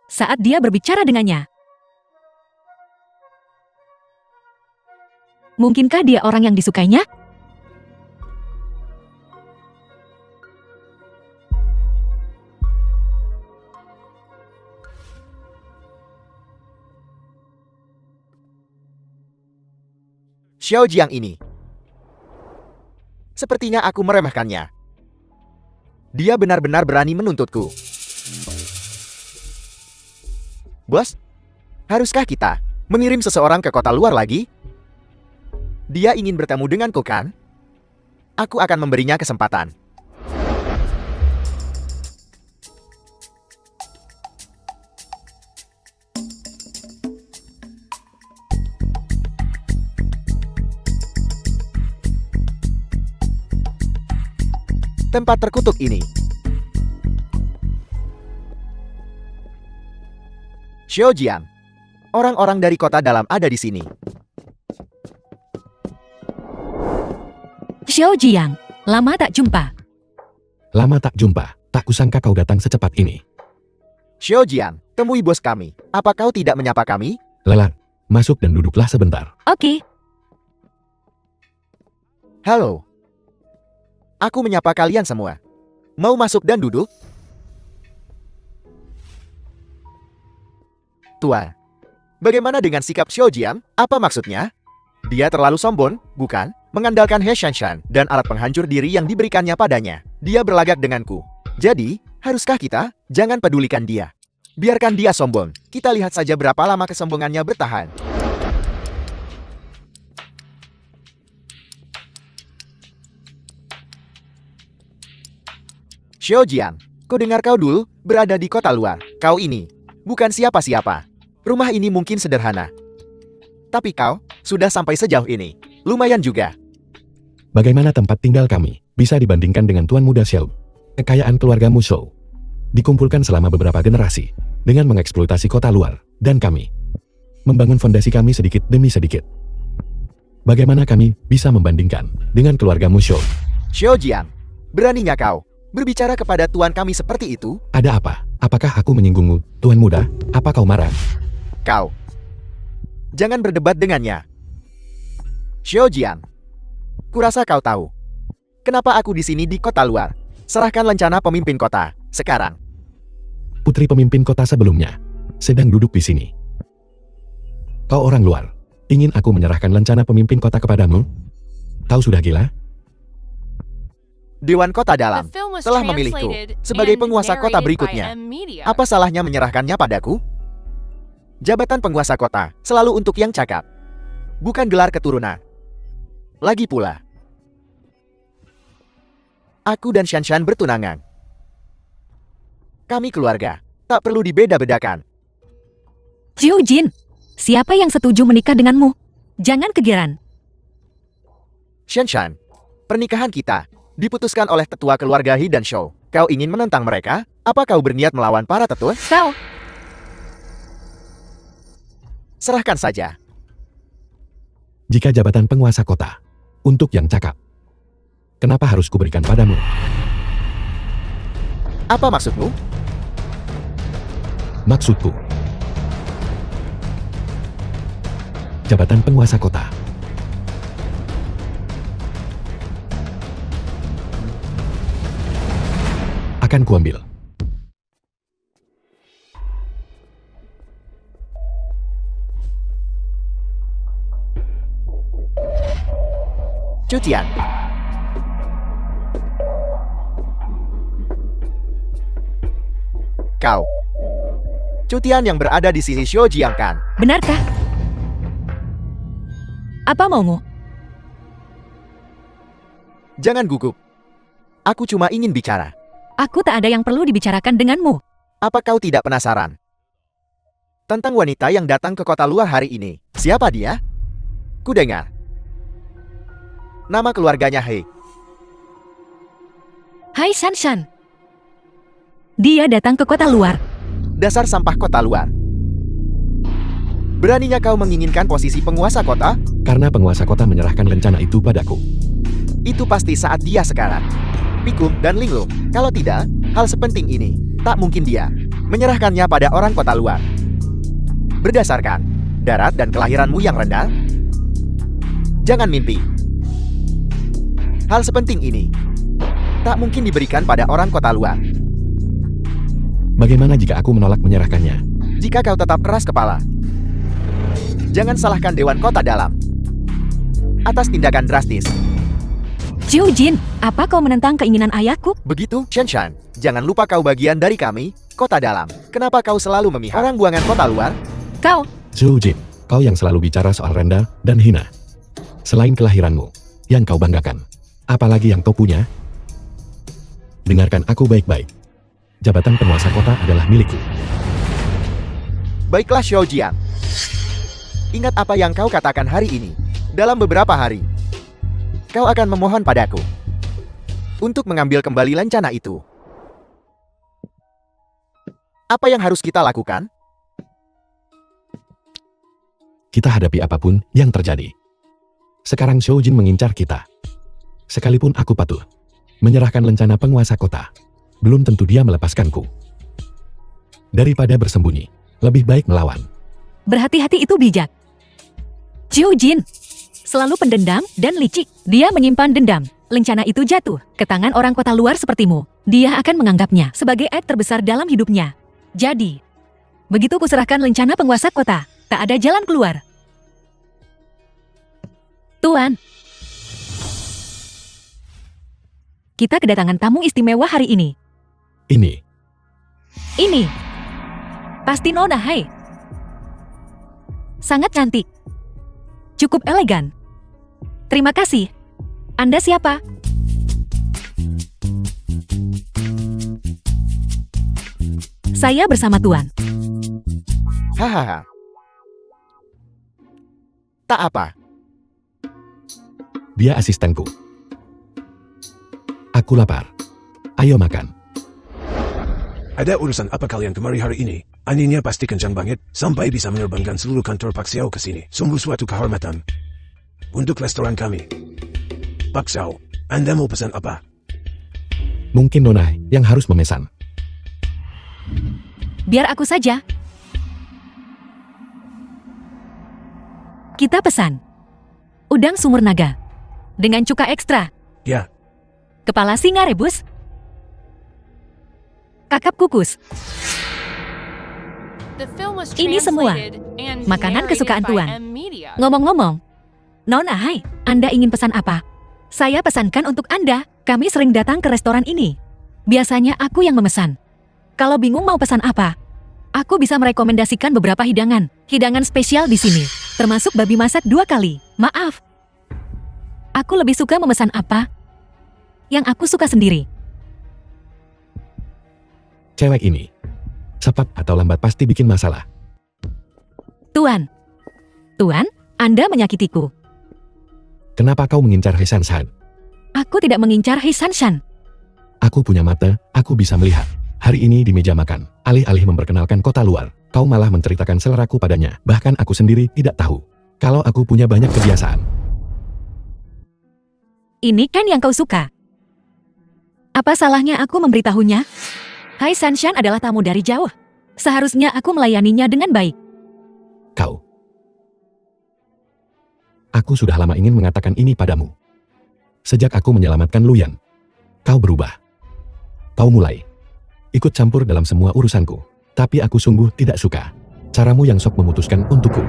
Speaker 3: Saat dia berbicara dengannya. Mungkinkah dia orang yang disukainya?
Speaker 2: Xiao Jiang ini. Sepertinya aku meremehkannya. Dia benar-benar berani menuntutku. Bos, haruskah kita mengirim seseorang ke kota luar lagi? Dia ingin bertemu denganku kan? Aku akan memberinya kesempatan. Tempat terkutuk ini. Xiao Jian. Orang-orang dari kota dalam ada di sini.
Speaker 3: Xiao Jiang, lama tak jumpa.
Speaker 1: Lama tak jumpa, tak kusangka kau datang secepat ini.
Speaker 2: Xiao Jian, temui bos kami. Apa kau tidak menyapa kami?
Speaker 1: Lelat, masuk dan duduklah sebentar.
Speaker 3: Oke.
Speaker 2: Halo. Aku menyapa kalian semua. Mau masuk dan duduk? Tua. Bagaimana dengan sikap Xiao Jian? Apa maksudnya? Dia terlalu sombong, bukan? Mengandalkan He Shanshan dan alat penghancur diri yang diberikannya padanya. Dia berlagak denganku. Jadi, haruskah kita? Jangan pedulikan dia. Biarkan dia sombong. Kita lihat saja berapa lama kesombongannya bertahan. Xiao Jian, ku dengar kau dulu berada di kota luar. Kau ini bukan siapa-siapa. Rumah ini mungkin sederhana. Tapi kau sudah sampai sejauh ini. Lumayan juga.
Speaker 1: Bagaimana tempat tinggal kami bisa dibandingkan dengan Tuan Muda Xiao? Kekayaan keluarga Musou dikumpulkan selama beberapa generasi dengan mengeksploitasi kota luar, dan kami membangun fondasi kami sedikit demi sedikit. Bagaimana kami bisa membandingkan dengan keluarga Musou?
Speaker 2: Xiao Jian, beraninya kau berbicara kepada tuan kami seperti itu?
Speaker 1: Ada apa? Apakah aku menyinggungmu, Tuan Muda? Apa kau marah?
Speaker 2: Kau jangan berdebat dengannya. Xiao Jian, kurasa kau tahu kenapa aku di sini di kota luar. Serahkan lencana pemimpin kota sekarang.
Speaker 1: Putri pemimpin kota sebelumnya sedang duduk di sini. Kau orang luar, ingin aku menyerahkan lencana pemimpin kota kepadamu? Kau sudah gila?
Speaker 2: Dewan Kota Dalam telah memilihku sebagai penguasa kota berikutnya. Apa salahnya menyerahkannya padaku? Jabatan penguasa kota selalu untuk yang cakap. Bukan gelar keturunan. Lagi pula, aku dan Shanshan bertunangan. Kami keluarga, tak perlu dibeda-bedakan.
Speaker 3: Xiu Jin, siapa yang setuju menikah denganmu? Jangan kegiran.
Speaker 2: Shanshan, pernikahan kita diputuskan oleh tetua keluarga He dan Shou. Kau ingin menentang mereka? Apa kau berniat melawan para tetua?
Speaker 3: Kau,
Speaker 2: Serahkan saja.
Speaker 1: Jika jabatan penguasa kota untuk yang cakap, kenapa harus kuberikan padamu?
Speaker 2: Apa maksudmu?
Speaker 1: Maksudku, jabatan penguasa kota. Akan kuambil.
Speaker 2: Cutian. Kau. Cutian yang berada di sisi Xiao Jiang kan?
Speaker 3: benarkah? Apa maumu?
Speaker 2: Jangan gugup. Aku cuma ingin bicara.
Speaker 3: Aku tak ada yang perlu dibicarakan denganmu.
Speaker 2: Apa kau tidak penasaran? Tentang wanita yang datang ke kota luar hari ini. Siapa dia? Ku dengar. Nama keluarganya He.
Speaker 3: Hai Shanshan. Dia datang ke kota luar.
Speaker 2: Dasar sampah kota luar. Beraninya kau menginginkan posisi penguasa kota?
Speaker 1: Karena penguasa kota menyerahkan rencana itu padaku.
Speaker 2: Itu pasti saat dia sekarang. Pikum dan Linglung. Kalau tidak, hal sepenting ini, tak mungkin dia menyerahkannya pada orang kota luar. Berdasarkan darat dan kelahiranmu yang rendah, jangan mimpi. Hal sepenting ini tak mungkin diberikan pada orang kota luar.
Speaker 1: Bagaimana jika aku menolak menyerahkannya?
Speaker 2: Jika kau tetap keras kepala, jangan salahkan Dewan Kota Dalam atas tindakan drastis.
Speaker 3: Xiu Jin, apa kau menentang keinginan ayahku?
Speaker 2: Begitu, Shanshan, jangan lupa kau bagian dari kami, Kota Dalam. Kenapa kau selalu memihak orang buangan kota luar?
Speaker 3: Kau,
Speaker 1: Zhou Jin, kau yang selalu bicara soal rendah dan hina. Selain kelahiranmu, yang kau banggakan, apalagi yang kau punya? Dengarkan aku baik-baik. Jabatan penguasa kota adalah milikku.
Speaker 2: Baiklah Xiao Jiang. Ingat apa yang kau katakan hari ini. Dalam beberapa hari, kau akan memohon padaku untuk mengambil kembali lencana itu. Apa yang harus kita lakukan?
Speaker 1: Kita hadapi apapun yang terjadi. Sekarang Xiao Jin mengincar kita. Sekalipun aku patuh menyerahkan lencana penguasa kota, belum tentu dia melepaskanku. Daripada bersembunyi, lebih baik melawan.
Speaker 3: berhati-hati itu bijak. Xiu Jin, selalu pendendam dan licik. Dia menyimpan dendam. Lencana itu jatuh ke tangan orang kota luar sepertimu. Dia akan menganggapnya sebagai aib terbesar dalam hidupnya. Jadi, begitu kuserahkan lencana penguasa kota, tak ada jalan keluar. Tuan, kita kedatangan tamu istimewa hari ini. Ini pasti Nona Hai. Sangat cantik. Cukup elegan. Terima kasih. Anda siapa? Saya bersama Tuan.
Speaker 2: Hahaha. Tak apa.
Speaker 1: Dia asistenku. Aku lapar. Ayo makan.
Speaker 4: Ada urusan apa kalian kemari hari ini? Anginnya pasti kencang banget, sampai bisa menerbangkan seluruh kantor Pak Xiao ke sini. Sungguh suatu kehormatan untuk restoran kami. Pak Xiao, Anda mau pesan apa?
Speaker 1: Mungkin Nona yang harus memesan.
Speaker 3: Biar aku saja. Kita pesan udang sumur naga dengan cuka ekstra,
Speaker 4: Ya,
Speaker 3: kepala singa rebus, kakap kukus.
Speaker 5: Ini semua
Speaker 3: makanan kesukaan Tuan.
Speaker 5: Tuan.
Speaker 3: Ngomong-ngomong, Nona Hai, Anda ingin pesan apa? Saya pesankan untuk Anda. Kami sering datang ke restoran ini. Biasanya aku yang memesan. Kalau bingung mau pesan apa, Aku bisa merekomendasikan beberapa hidangan. Hidangan spesial di sini, termasuk babi masak 2 kali. Maaf. Aku lebih suka memesan apa yang aku suka sendiri.
Speaker 1: Cewek ini, cepat atau lambat pasti bikin masalah.
Speaker 3: Tuan. Tuan, Anda menyakitiku.
Speaker 1: Kenapa kau mengincar He Shanshan?
Speaker 3: Aku tidak mengincar He Shanshan.
Speaker 1: Aku punya mata, aku bisa melihat. Hari ini di meja makan, alih-alih memperkenalkan kota luar, kau malah menceritakan seleraku padanya. Bahkan aku sendiri tidak tahu kalau aku punya banyak kebiasaan.
Speaker 3: Ini kan yang kau suka. Apa salahnya aku memberitahunya? He Shanshan adalah tamu dari jauh. Seharusnya aku melayaninya dengan baik.
Speaker 1: Kau. Aku sudah lama ingin mengatakan ini padamu. Sejak aku menyelamatkan Luyan, kau berubah. Kau mulai ikut campur dalam semua urusanku. Tapi aku sungguh tidak suka caramu yang sok memutuskan untukku.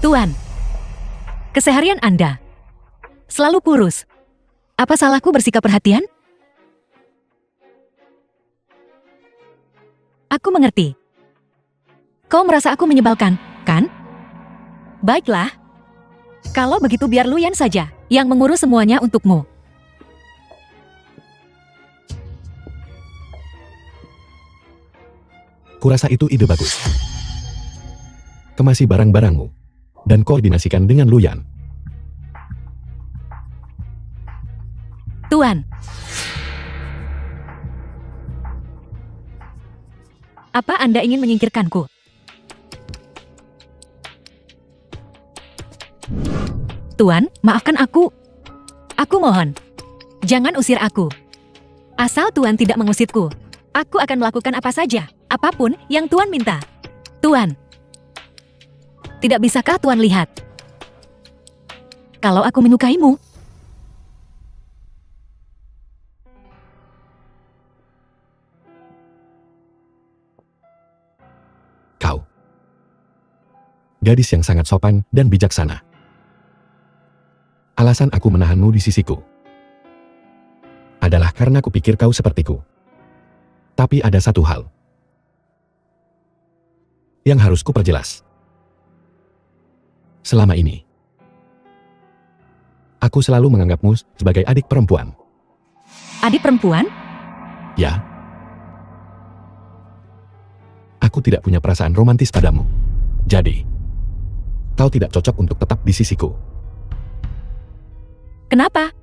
Speaker 3: Tuan, keseharian Anda selalu kurus. Apa salahku bersikap perhatian? Aku mengerti. Kau merasa aku menyebalkan, kan? Baiklah. Kalau begitu biar Luyan saja yang mengurus semuanya untukmu.
Speaker 1: Kurasa itu ide bagus. Kemasi barang-barangmu dan koordinasikan dengan Luyan.
Speaker 3: Tuan. Apa Anda ingin menyingkirkanku? Tuan, maafkan aku. Aku mohon, jangan usir aku. Asal Tuan tidak mengusirku, aku akan melakukan apa saja, apapun yang Tuan minta. Tuan, tidak bisakah Tuan lihat kalau aku menyukaimu?
Speaker 1: Kau, gadis yang sangat sopan dan bijaksana. Alasan aku menahanmu di sisiku adalah karena kupikir kau sepertiku. Tapi ada satu hal yang harus kuperjelas. Selama ini, aku selalu menganggapmu sebagai adik perempuan.
Speaker 3: Adik perempuan?
Speaker 1: Ya. Aku tidak punya perasaan romantis padamu. Jadi, kau tidak cocok untuk tetap di sisiku.
Speaker 3: Kenapa?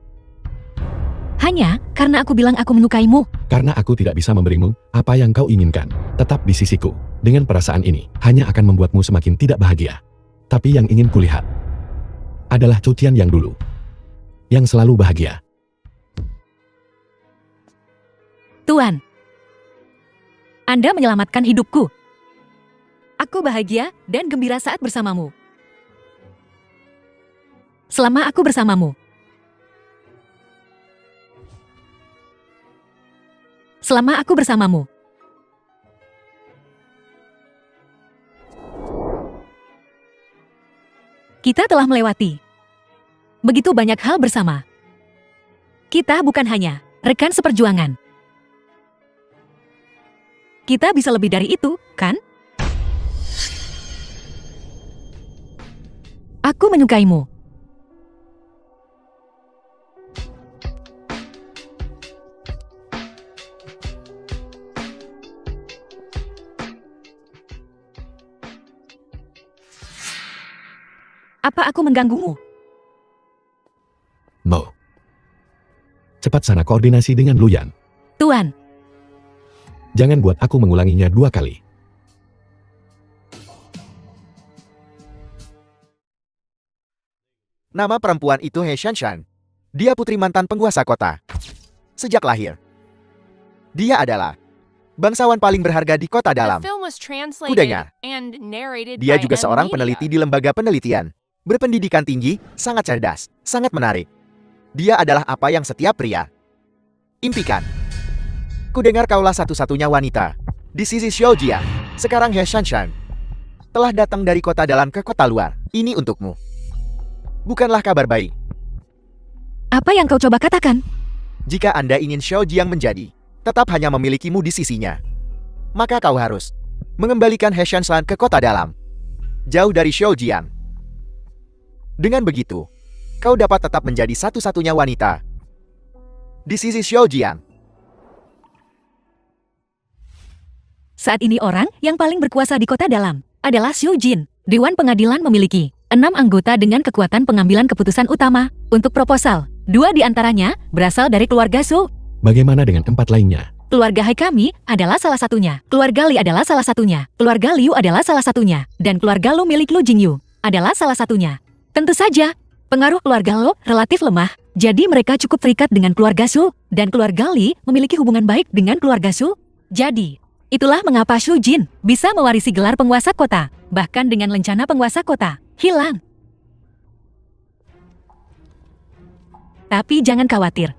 Speaker 3: Hanya karena aku bilang aku menyukaimu.
Speaker 1: Karena aku tidak bisa memberimu apa yang kau inginkan. Tetap di sisiku. Dengan perasaan ini, hanya akan membuatmu semakin tidak bahagia. Tapi yang ingin kulihat adalah Cucian yang dulu, yang selalu bahagia.
Speaker 3: Tuan, Anda menyelamatkan hidupku. Aku bahagia dan gembira saat bersamamu. Selama aku bersamamu. Selama aku bersamamu. Kita telah melewati begitu banyak hal bersama. Kita bukan hanya rekan seperjuangan. Kita bisa lebih dari itu, kan? Aku menyukaimu. Apa aku mengganggumu?
Speaker 1: Mo. Cepat sana koordinasi dengan Luyan.
Speaker 3: Tuan,
Speaker 1: Jangan buat aku mengulanginya 2 kali.
Speaker 2: Nama perempuan itu He Shanshan. Dia putri mantan penguasa kota. Sejak lahir, dia adalah bangsawan paling berharga di kota dalam. Kudengar. Dia juga seorang peneliti di lembaga penelitian. Berpendidikan tinggi, sangat cerdas, sangat menarik. Dia adalah apa yang setiap pria impikan. Kudengar kaulah satu-satunya wanita di sisi Xiaojia. Sekarang He Shanshan telah datang dari kota dalam ke kota luar. Ini untukmu. Bukanlah kabar baik.
Speaker 3: apa yang kau coba katakan?
Speaker 2: Jika Anda ingin Xiaojiang menjadi, tetap hanya memilikimu di sisinya. maka kau harus mengembalikan He Shanshan ke kota dalam, jauh dari Xiaojian. Dengan begitu, kau dapat tetap menjadi satu-satunya wanita di sisi Xiaojian.
Speaker 3: Saat ini orang yang paling berkuasa di kota dalam adalah Xiu Jin. Dewan Pengadilan memiliki 6 anggota dengan kekuatan pengambilan keputusan utama untuk proposal. 2 di antaranya berasal dari keluarga Su.
Speaker 1: Bagaimana dengan 4 lainnya?
Speaker 3: Keluarga Hai Kami adalah salah satunya. Keluarga Li adalah salah satunya. Keluarga Liu adalah salah satunya. Dan keluarga Lu milik Lu Jingyu adalah salah satunya. Tentu saja, pengaruh keluarga Lu relatif lemah. Jadi mereka cukup terikat dengan keluarga Su. Dan keluarga Li memiliki hubungan baik dengan keluarga Su. Jadi, itulah mengapa Xu Jin bisa mewarisi gelar penguasa kota. Bahkan dengan lencana penguasa kota hilang. Tapi jangan khawatir.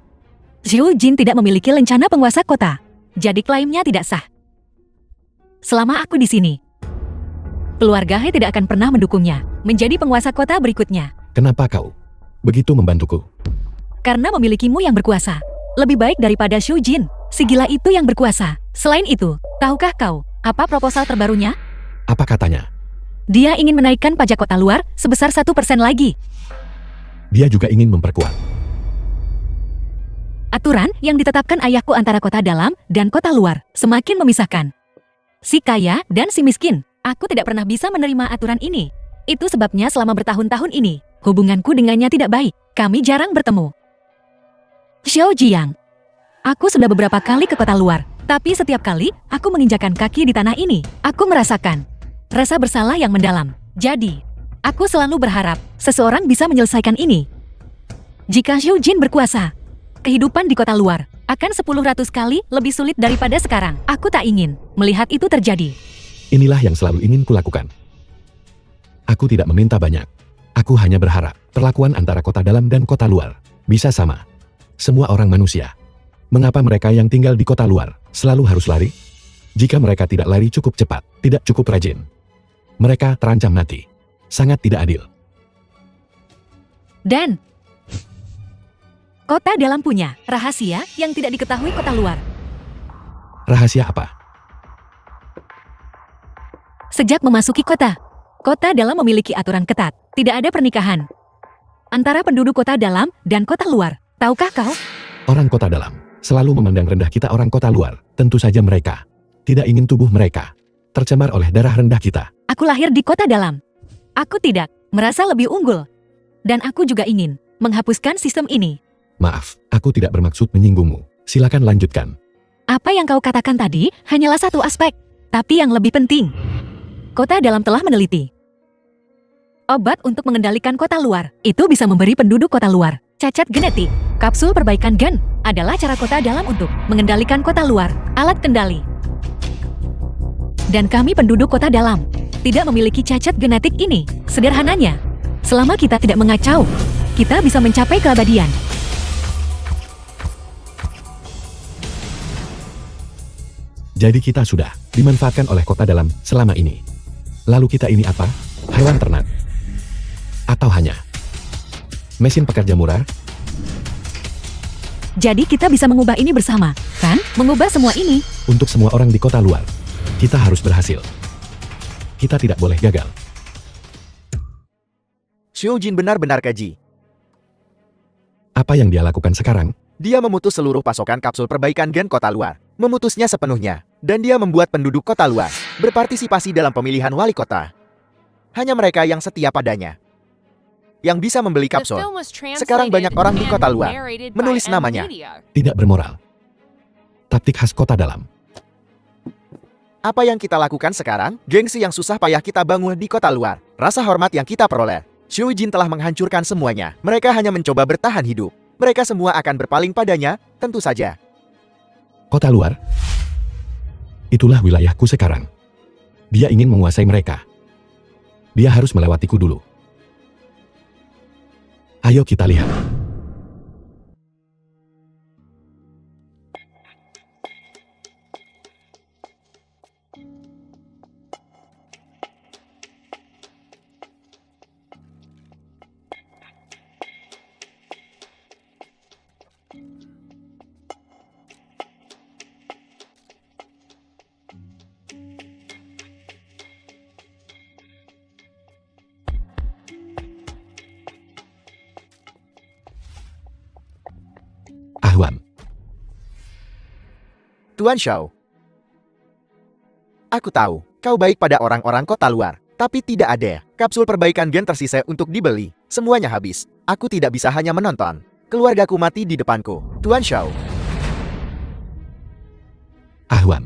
Speaker 3: Xiu Jin tidak memiliki lencana penguasa kota. Jadi klaimnya tidak sah. Selama aku di sini, keluarga He tidak akan pernah mendukungnya menjadi penguasa kota berikutnya.
Speaker 1: Kenapa kau begitu membantuku?
Speaker 3: Karena memilikimu yang berkuasa. Lebih baik daripada Xu Jin, si gila itu yang berkuasa. Selain itu, tahukah kau apa proposal terbarunya?
Speaker 1: Apa katanya?
Speaker 3: Dia ingin menaikkan pajak kota luar sebesar 1% lagi.
Speaker 1: Dia juga ingin memperkuat
Speaker 3: Aturan yang ditetapkan ayahku antara kota dalam dan kota luar semakin memisahkan si kaya dan si miskin. Aku tidak pernah bisa menerima aturan ini. Itu sebabnya selama bertahun-tahun ini, hubunganku dengannya tidak baik. Kami jarang bertemu. Xiao Jiang, aku sudah beberapa kali ke kota luar, tapi setiap kali aku menginjakan kaki di tanah ini, aku merasakan rasa bersalah yang mendalam. Jadi, aku selalu berharap seseorang bisa menyelesaikan ini. Jika Xiu Jin berkuasa, kehidupan di kota luar akan 10 kali lebih sulit daripada sekarang. Aku tak ingin melihat itu terjadi.
Speaker 1: Inilah yang selalu ingin kulakukan. Aku tidak meminta banyak. Aku hanya berharap perlakuan antara kota dalam dan kota luar bisa sama. Semua orang manusia. Mengapa mereka yang tinggal di kota luar selalu harus lari? Jika mereka tidak lari cukup cepat, tidak cukup rajin, mereka terancam mati. Sangat tidak adil.
Speaker 3: Dan kota dalam punya rahasia yang tidak diketahui kota luar.
Speaker 1: Rahasia apa?
Speaker 3: Sejak memasuki kota, kota dalam memiliki aturan ketat. Tidak ada pernikahan antara penduduk kota dalam dan kota luar. Tahukah kau?
Speaker 1: Orang kota dalam selalu memandang rendah kita orang kota luar. Tentu saja mereka tidak ingin tubuh mereka tercemar oleh darah rendah kita.
Speaker 3: Aku lahir di kota dalam. Aku tidak merasa lebih unggul. Dan aku juga ingin menghapuskan sistem ini.
Speaker 1: Maaf, aku tidak bermaksud menyinggungmu. Silakan lanjutkan.
Speaker 3: Apa yang kau katakan tadi hanyalah satu aspek. Tapi yang lebih penting, kota dalam telah meneliti obat untuk mengendalikan kota luar. Itu bisa memberi penduduk kota luar cacat genetik. Kapsul perbaikan gen adalah cara kota dalam untuk mengendalikan kota luar, alat kendali. Dan kami penduduk kota dalam tidak memiliki cacat genetik ini. Sederhananya, selama kita tidak mengacau, kita bisa mencapai keabadian.
Speaker 1: Jadi kita sudah dimanfaatkan oleh kota dalam selama ini. Lalu kita ini apa? Hewan ternak? Atau hanya mesin pekerja murah?
Speaker 3: Jadi kita bisa mengubah ini bersama, kan? Mengubah semua ini.
Speaker 1: Untuk semua orang di kota luar, kita harus berhasil. Kita tidak boleh gagal.
Speaker 2: Xiu Jin benar-benar keji.
Speaker 1: Apa yang dia lakukan sekarang?
Speaker 2: Dia memutus seluruh pasokan kapsul perbaikan gen kota luar. Memutusnya sepenuhnya. Dan dia membuat penduduk kota luar berpartisipasi dalam pemilihan wali kota. Hanya mereka yang setia padanya yang bisa membeli kapsul. Sekarang banyak orang di kota luar menulis namanya.
Speaker 1: Tidak bermoral. Taktik khas kota dalam.
Speaker 2: Apa yang kita lakukan sekarang? Gengsi yang susah payah kita bangun di kota luar. Rasa hormat yang kita peroleh. Xiu Jin telah menghancurkan semuanya. Mereka hanya mencoba bertahan hidup. Mereka semua akan berpaling padanya, tentu saja.
Speaker 1: Kota luar? Itulah wilayahku sekarang. Dia ingin menguasai mereka. Dia harus melewatiku dulu. Ayo kita lihat.
Speaker 2: Tuan Xiao. Aku tahu, kau baik pada orang-orang kota luar. Tapi tidak ada kapsul perbaikan gen tersisa untuk dibeli. Semuanya habis. Aku tidak bisa hanya menonton keluargaku mati di depanku. Tuan Xiao.
Speaker 1: Ahwan,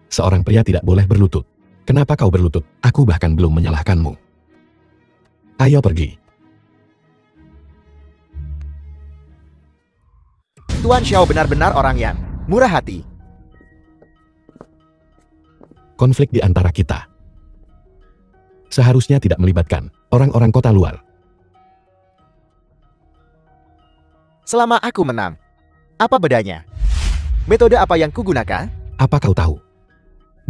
Speaker 1: seorang pria tidak boleh berlutut. Kenapa kau berlutut? Aku bahkan belum menyalahkanmu. Ayo pergi.
Speaker 2: Tuan Xiao benar-benar orang yang murah hati.
Speaker 1: Konflik di antara kita seharusnya tidak melibatkan orang-orang kota luar.
Speaker 2: Selama aku menang, apa bedanya? Metode apa yang kugunakan?
Speaker 1: Apa kau tahu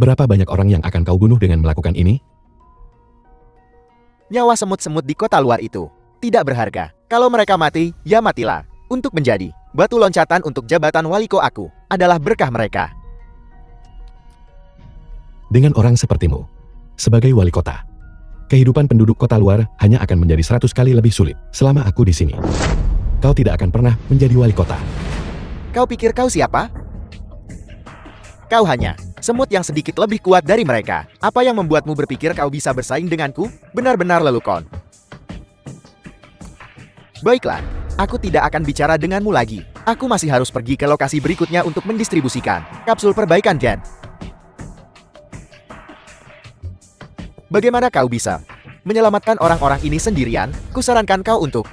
Speaker 1: berapa banyak orang yang akan kau bunuh dengan melakukan ini?
Speaker 2: Nyawa semut-semut di kota luar itu tidak berharga. Kalau mereka mati, ya matilah. Untuk menjadi batu loncatan untuk jabatan waliko aku adalah berkah mereka.
Speaker 1: Dengan orang sepertimu sebagai wali kota, kehidupan penduduk kota luar hanya akan menjadi 100 kali lebih sulit. Selama aku di sini, kau tidak akan pernah menjadi wali kota.
Speaker 2: Kau pikir kau siapa? Kau hanya semut yang sedikit lebih kuat dari mereka. Apa yang membuatmu berpikir kau bisa bersaing denganku? Benar-benar lelukon. Baiklah, aku tidak akan bicara denganmu lagi. Aku masih harus pergi ke lokasi berikutnya untuk mendistribusikan kapsul perbaikan gen. Bagaimana kau bisa menyelamatkan orang-orang ini sendirian? Kusarankan kau untuk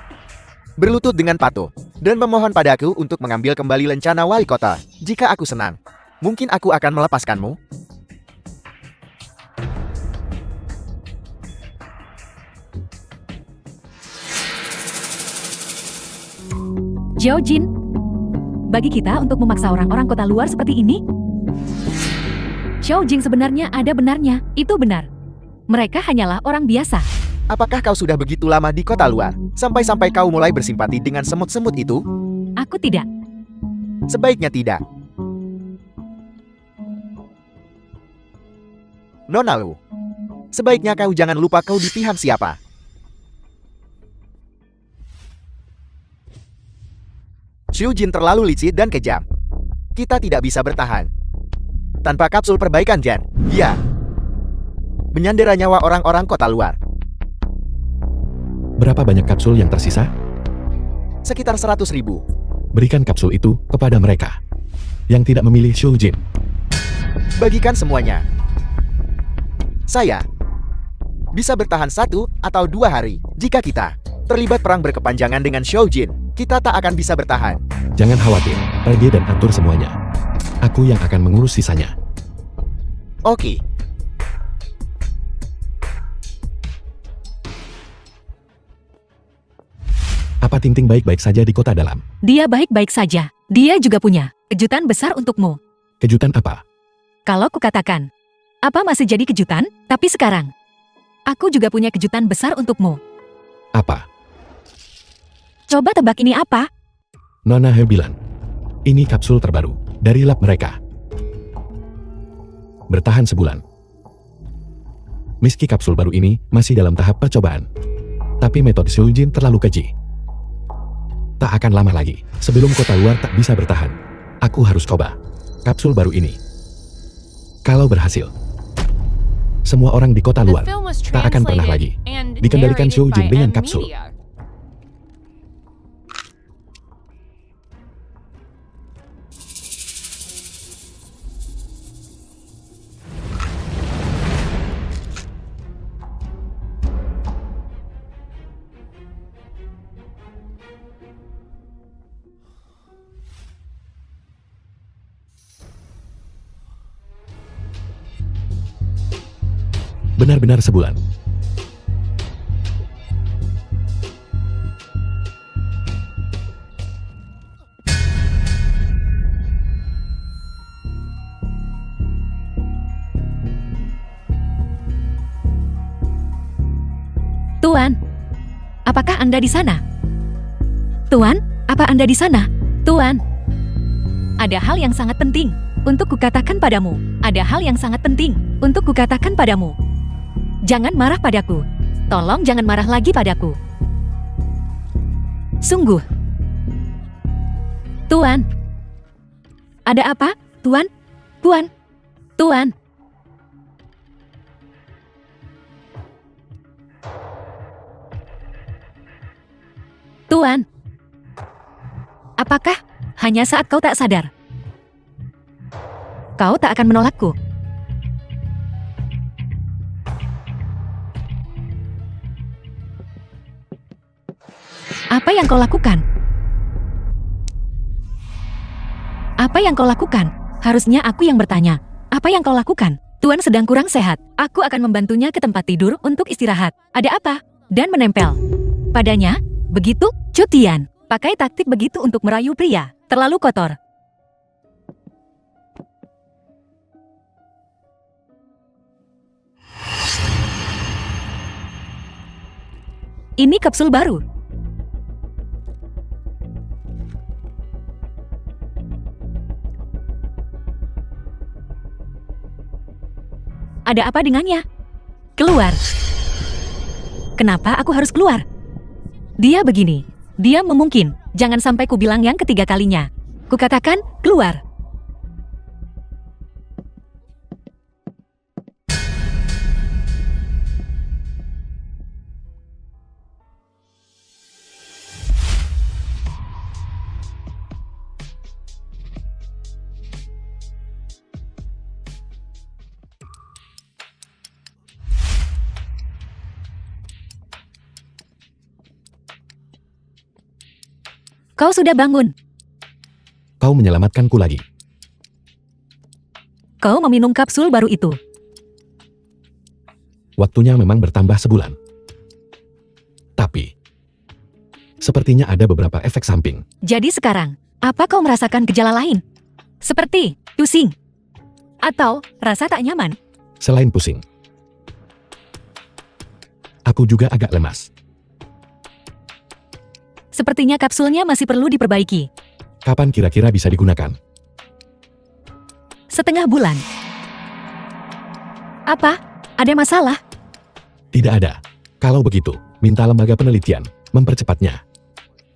Speaker 2: berlutut dengan patuh dan memohon padaku untuk mengambil kembali lencana wali kota. Jika aku senang, mungkin aku akan melepaskanmu.
Speaker 3: Xiao Jin, bagi kita untuk memaksa orang-orang kota luar seperti ini? Xiao Jing sebenarnya ada benarnya, itu benar. Mereka hanyalah orang biasa.
Speaker 2: Apakah kau sudah begitu lama di kota luar, sampai-sampai kau mulai bersimpati dengan semut-semut itu?
Speaker 3: Aku tidak.
Speaker 2: Sebaiknya tidak. Nona Lu, sebaiknya kau jangan lupa kau di pihak siapa. Xiu Jin terlalu licik dan kejam. Kita tidak bisa bertahan tanpa kapsul perbaikan gen. Ya, menyandera nyawa orang-orang kota luar.
Speaker 1: Berapa banyak kapsul yang tersisa?
Speaker 2: Sekitar 100.000.
Speaker 1: Berikan kapsul itu kepada mereka yang tidak memilih Xiu Jin.
Speaker 2: Bagikan semuanya. Saya bisa bertahan 1 atau 2 hari. Jika kita terlibat perang berkepanjangan dengan Xiu Jin, kita tak akan bisa bertahan.
Speaker 1: Jangan khawatir, pergi dan atur semuanya. Aku yang akan mengurus sisanya.
Speaker 2: Oke.
Speaker 1: Apa Ting Ting baik-baik saja di kota dalam?
Speaker 3: Dia baik-baik saja. Dia juga punya kejutan besar untukmu.
Speaker 1: Kejutan apa?
Speaker 3: Kalau kukatakan, apa masih jadi kejutan? Tapi sekarang, aku juga punya kejutan besar untukmu.
Speaker 1: Apa?
Speaker 3: Coba tebak ini apa?
Speaker 1: Nona He bilang, ini kapsul terbaru dari lab mereka. Bertahan sebulan. Meski kapsul baru ini masih dalam tahap percobaan, tapi metode Xiu Jin terlalu keji. Tak akan lama lagi, sebelum kota luar tak bisa bertahan. Aku harus coba kapsul baru ini. Kalau berhasil, semua orang di kota luar tak akan pernah lagi dikendalikan Xiu Jin dengan kapsul. Benar-benar sebulan.
Speaker 3: Tuan, apakah Anda di sana? Tuan, apa Anda di sana? Tuan, ada hal yang sangat penting untuk kukatakan padamu. Ada hal yang sangat penting untuk kukatakan padamu. Jangan marah padaku. Tolong jangan marah lagi padaku. Sungguh. Tuan. Ada apa, Tuan? Tuan. Tuan. Tuan. Apakah hanya saat kau tak sadar? Kau tak akan menolakku. Apa yang kau lakukan? Apa yang kau lakukan? Harusnya aku yang bertanya. Apa yang kau lakukan? Tuan sedang kurang sehat. Aku akan membantunya ke tempat tidur untuk istirahat. Ada apa? Dan menempel padanya. Begitu, Cutian. Pakai taktik begitu untuk merayu pria. Terlalu kotor. Ini kapsul baru. Ada apa dengannya? Keluar. Kenapa aku harus keluar? Dia begini. Dia memungkin. Jangan sampai ku bilang yang ketiga kalinya. Ku katakan, keluar. Kau sudah bangun.
Speaker 1: Kau menyelamatkanku lagi.
Speaker 3: Kau meminum kapsul baru itu.
Speaker 1: Waktunya memang bertambah sebulan. Tapi, sepertinya ada beberapa efek samping.
Speaker 3: Jadi sekarang, apa kau merasakan gejala lain? Seperti pusing atau rasa tak nyaman?
Speaker 1: Selain pusing, aku juga agak lemas.
Speaker 3: Sepertinya kapsulnya masih perlu diperbaiki.
Speaker 1: Kapan kira-kira bisa digunakan?
Speaker 3: Setengah bulan. Apa? Ada masalah?
Speaker 1: Tidak ada. Kalau begitu, minta lembaga penelitian mempercepatnya.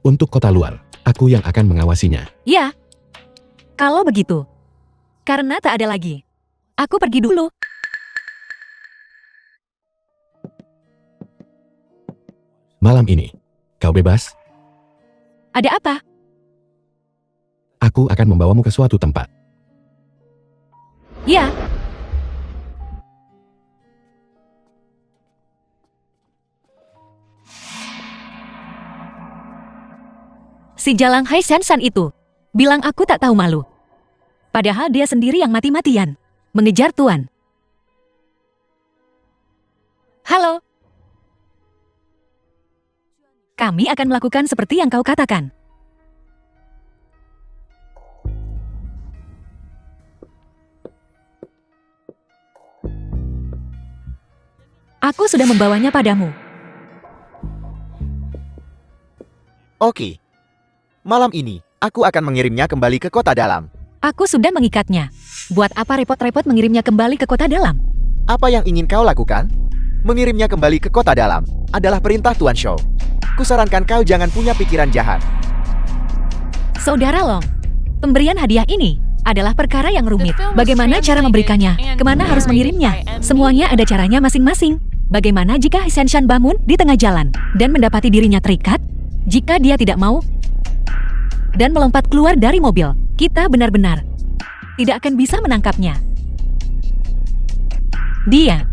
Speaker 1: Untuk kota luar, aku yang akan mengawasinya.
Speaker 3: Ya. Kalau begitu. Karena tak ada lagi. Aku pergi dulu.
Speaker 1: Malam ini, kau bebas?
Speaker 3: Ada apa?
Speaker 1: Aku akan membawamu ke suatu tempat.
Speaker 3: Ya. Si Jalang Hai Shan itu bilang aku tak tahu malu. Padahal dia sendiri yang mati-matian mengejar Tuan. Halo. Kami akan melakukan seperti yang kau katakan. Aku sudah membawanya padamu.
Speaker 2: Oke. Malam ini, aku akan mengirimnya kembali ke kota dalam.
Speaker 3: Aku sudah mengikatnya. Buat apa repot-repot mengirimnya kembali ke kota dalam?
Speaker 2: Apa yang ingin kau lakukan? Mengirimnya kembali ke kota dalam adalah perintah Tuan Shou. Kusarankan kau jangan punya pikiran jahat.
Speaker 3: Saudara Long, pemberian hadiah ini adalah perkara yang rumit. Bagaimana cara memberikannya? Kemana harus mengirimnya? Semuanya ada caranya masing-masing. Bagaimana jika Shan bangun di tengah jalan dan mendapati dirinya terikat? Jika dia tidak mau dan melompat keluar dari mobil, kita benar-benar tidak akan bisa menangkapnya. Dia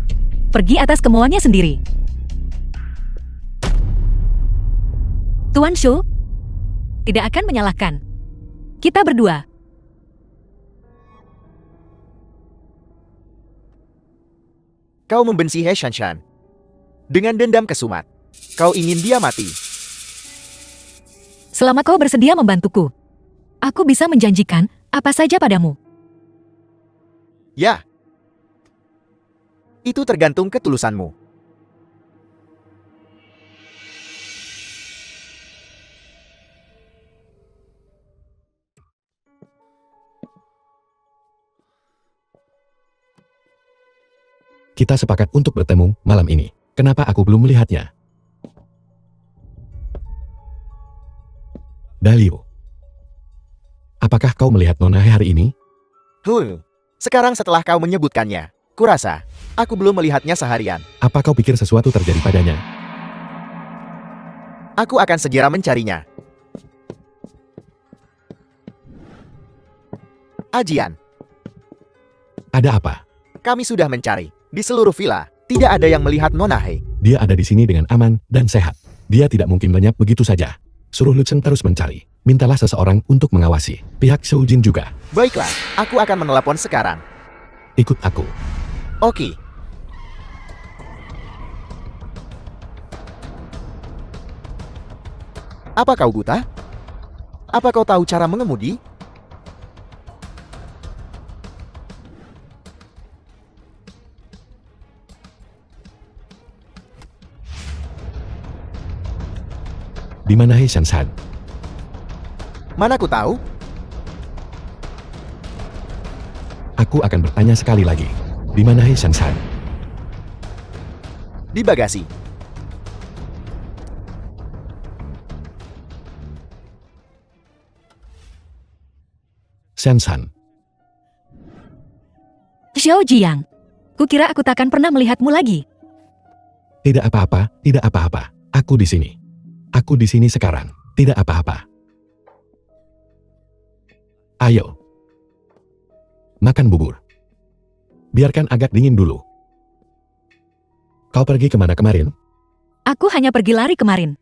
Speaker 3: pergi atas kemauannya sendiri. Tuan Shu tidak akan menyalahkan kita berdua.
Speaker 2: Kau membenci He Shanshan. Dengan dendam kesumat. Kau ingin dia mati.
Speaker 3: Selama kau bersedia membantuku, aku bisa menjanjikan apa saja padamu.
Speaker 2: Ya. Itu tergantung ketulusanmu.
Speaker 1: Kita sepakat untuk bertemu malam ini. Kenapa aku belum melihatnya? Dalio, apakah kau melihat Nona He hari ini?
Speaker 2: Sekarang setelah kau menyebutkannya, kurasa, aku belum melihatnya seharian.
Speaker 1: Apa kau pikir sesuatu terjadi padanya?
Speaker 2: Aku akan segera mencarinya. Ajian,
Speaker 1: Ada apa?
Speaker 2: kami sudah mencari. Di seluruh villa, tidak ada yang melihat Nona He.
Speaker 1: Dia ada di sini dengan aman dan sehat. Dia tidak mungkin lenyap begitu saja. Suruh Luceng terus mencari. Mintalah seseorang untuk mengawasi. Pihak Shou Jin juga.
Speaker 2: Baiklah, aku akan menelepon sekarang.
Speaker 1: Ikut aku.
Speaker 2: Oke. Apa kau buta? Apa kau tahu cara mengemudi?
Speaker 1: Di mana He Shan-san?
Speaker 2: Mana ku tahu?
Speaker 1: Aku akan bertanya sekali lagi. Di mana He Shan-san?
Speaker 2: Di bagasi.
Speaker 1: Shan-san.
Speaker 3: Xiao Jiang. Kukira aku takkan pernah melihatmu lagi.
Speaker 1: Tidak apa-apa, tidak apa-apa. Aku di sini. Aku di sini sekarang. Tidak apa-apa. Ayo. Makan bubur. Biarkan agak dingin dulu. Kau pergi kemana kemarin?
Speaker 3: Aku hanya pergi lari kemarin.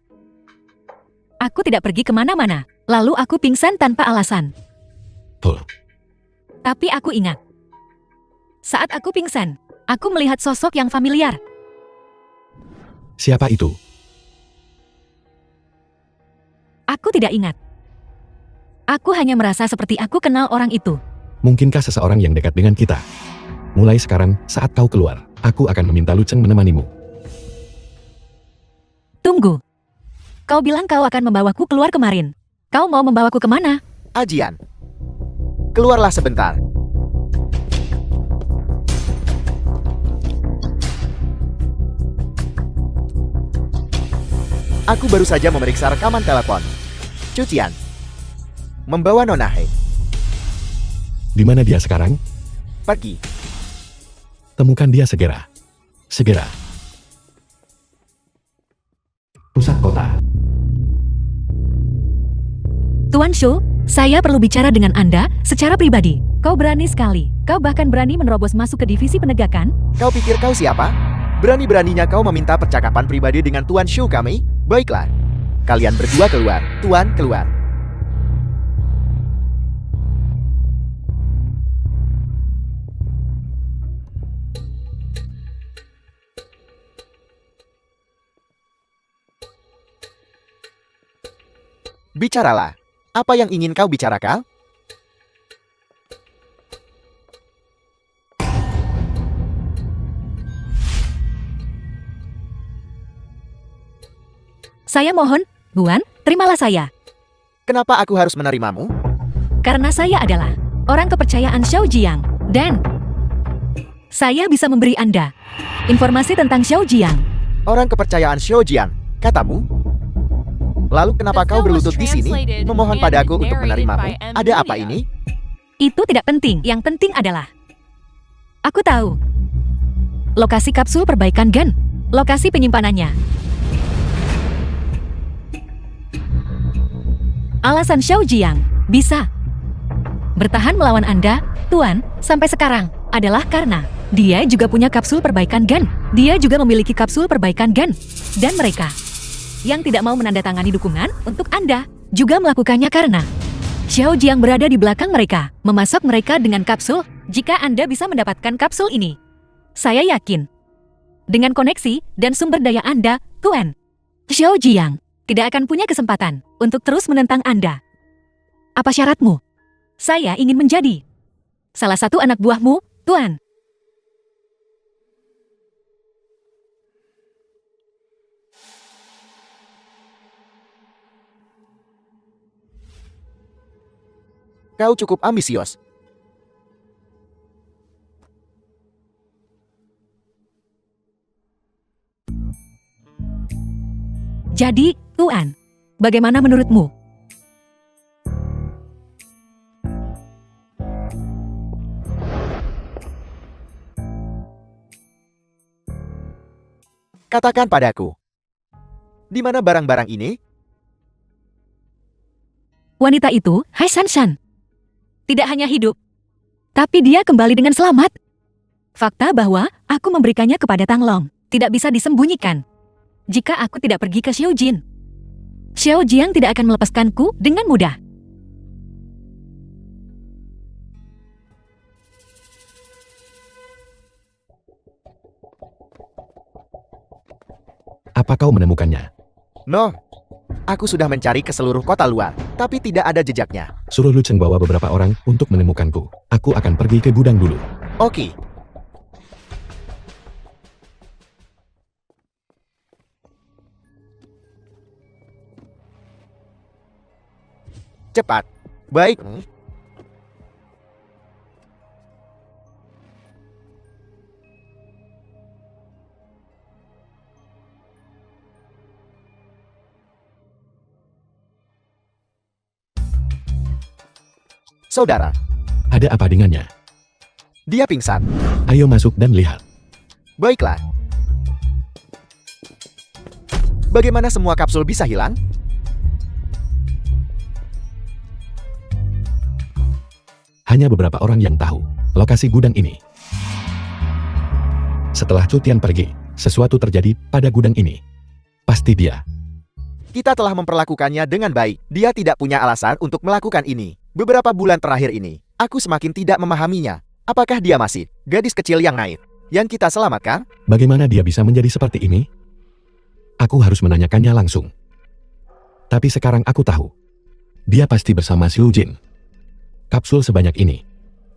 Speaker 3: Aku tidak pergi kemana-mana. Lalu aku pingsan tanpa alasan.
Speaker 1: Tuh.
Speaker 3: Tapi aku ingat. Saat aku pingsan, aku melihat sosok yang familiar.
Speaker 1: Siapa itu?
Speaker 3: Aku tidak ingat. Aku hanya merasa seperti aku kenal orang itu.
Speaker 1: Mungkinkah seseorang yang dekat dengan kita? Mulai sekarang, saat kau keluar, aku akan meminta Luceng menemanimu.
Speaker 3: Tunggu. Kau bilang kau akan membawaku keluar kemarin. Kau mau membawaku kemana?
Speaker 2: Ajian. Keluarlah sebentar. Aku baru saja memeriksa rekaman telepon. Cucian. Membawa Nona He.
Speaker 1: Di mana dia sekarang?
Speaker 2: Pergi.
Speaker 1: Temukan dia segera. Segera. Pusat kota.
Speaker 3: Tuan Shu, saya perlu bicara dengan Anda secara pribadi. Kau berani sekali. Kau bahkan berani menerobos masuk ke divisi penegakan?
Speaker 2: Kau pikir kau siapa? Berani-beraninya kau meminta percakapan pribadi dengan Tuan Shu kami? Baiklah. Kalian berdua keluar. Tuan, keluar. Bicaralah. Apa yang ingin kau bicarakan?
Speaker 3: Saya mohon, Tuan, terimalah saya.
Speaker 2: Kenapa aku harus menerimamu?
Speaker 3: Karena saya adalah orang kepercayaan Xiao Jiang. Dan saya bisa memberi Anda informasi tentang Xiao Jiang.
Speaker 2: Orang kepercayaan Xiao Jiang, katamu? Lalu kenapa kau berlutut di sini, memohon padaku untuk menerimamu? Ada apa ini?
Speaker 3: Itu tidak penting. Yang penting adalah aku tahu lokasi kapsul perbaikan gen, lokasi penyimpanannya. Alasan Xiao Jiang bisa bertahan melawan Anda, Tuan, sampai sekarang adalah karena dia juga punya kapsul perbaikan gen. Dia juga memiliki kapsul perbaikan gen. Dan mereka yang tidak mau menandatangani dukungan untuk Anda juga melakukannya karena Xiao Jiang berada di belakang mereka, memasok mereka dengan kapsul. Jika Anda bisa mendapatkan kapsul ini, saya yakin dengan koneksi dan sumber daya Anda, Tuan, Xiao Jiang tidak akan punya kesempatan untuk terus menentang Anda. Apa syaratmu? Saya ingin menjadi salah satu anak buahmu, Tuan.
Speaker 2: Kau cukup ambisius.
Speaker 3: Jadi, Tuan, bagaimana menurutmu?
Speaker 2: Katakan padaku. Di mana barang-barang ini?
Speaker 3: Wanita itu, Hai Shanshan. Tidak hanya hidup, tapi dia kembali dengan selamat. Fakta bahwa aku memberikannya kepada Tang Long tidak bisa disembunyikan. Jika aku tidak pergi ke Xiao Jin, Xiao Jiang tidak akan melepaskanku dengan mudah.
Speaker 1: Apa kau menemukannya?
Speaker 2: No. Aku sudah mencari ke seluruh kota luar, tapi tidak ada jejaknya.
Speaker 1: Suruh Lu Cheng bawa beberapa orang untuk menemukanku. Aku akan pergi ke gudang dulu.
Speaker 2: Oke. Cepat. Baik. Saudara,
Speaker 1: Ada apa dengannya?
Speaker 2: dia pingsan.
Speaker 1: Ayo masuk dan lihat.
Speaker 2: Baiklah. Bagaimana semua kapsul bisa hilang?
Speaker 1: Hanya beberapa orang yang tahu lokasi gudang ini. Setelah Chu Tian pergi, sesuatu terjadi pada gudang ini. Pasti dia.
Speaker 2: Kita telah memperlakukannya dengan baik. Dia tidak punya alasan untuk melakukan ini. Beberapa bulan terakhir ini, aku semakin tidak memahaminya. Apakah dia masih gadis kecil yang naif yang kita selamatkan?
Speaker 1: Bagaimana dia bisa menjadi seperti ini? Aku harus menanyakannya langsung. Tapi sekarang aku tahu. Dia pasti bersama Xiu Jin. Kapsul sebanyak ini.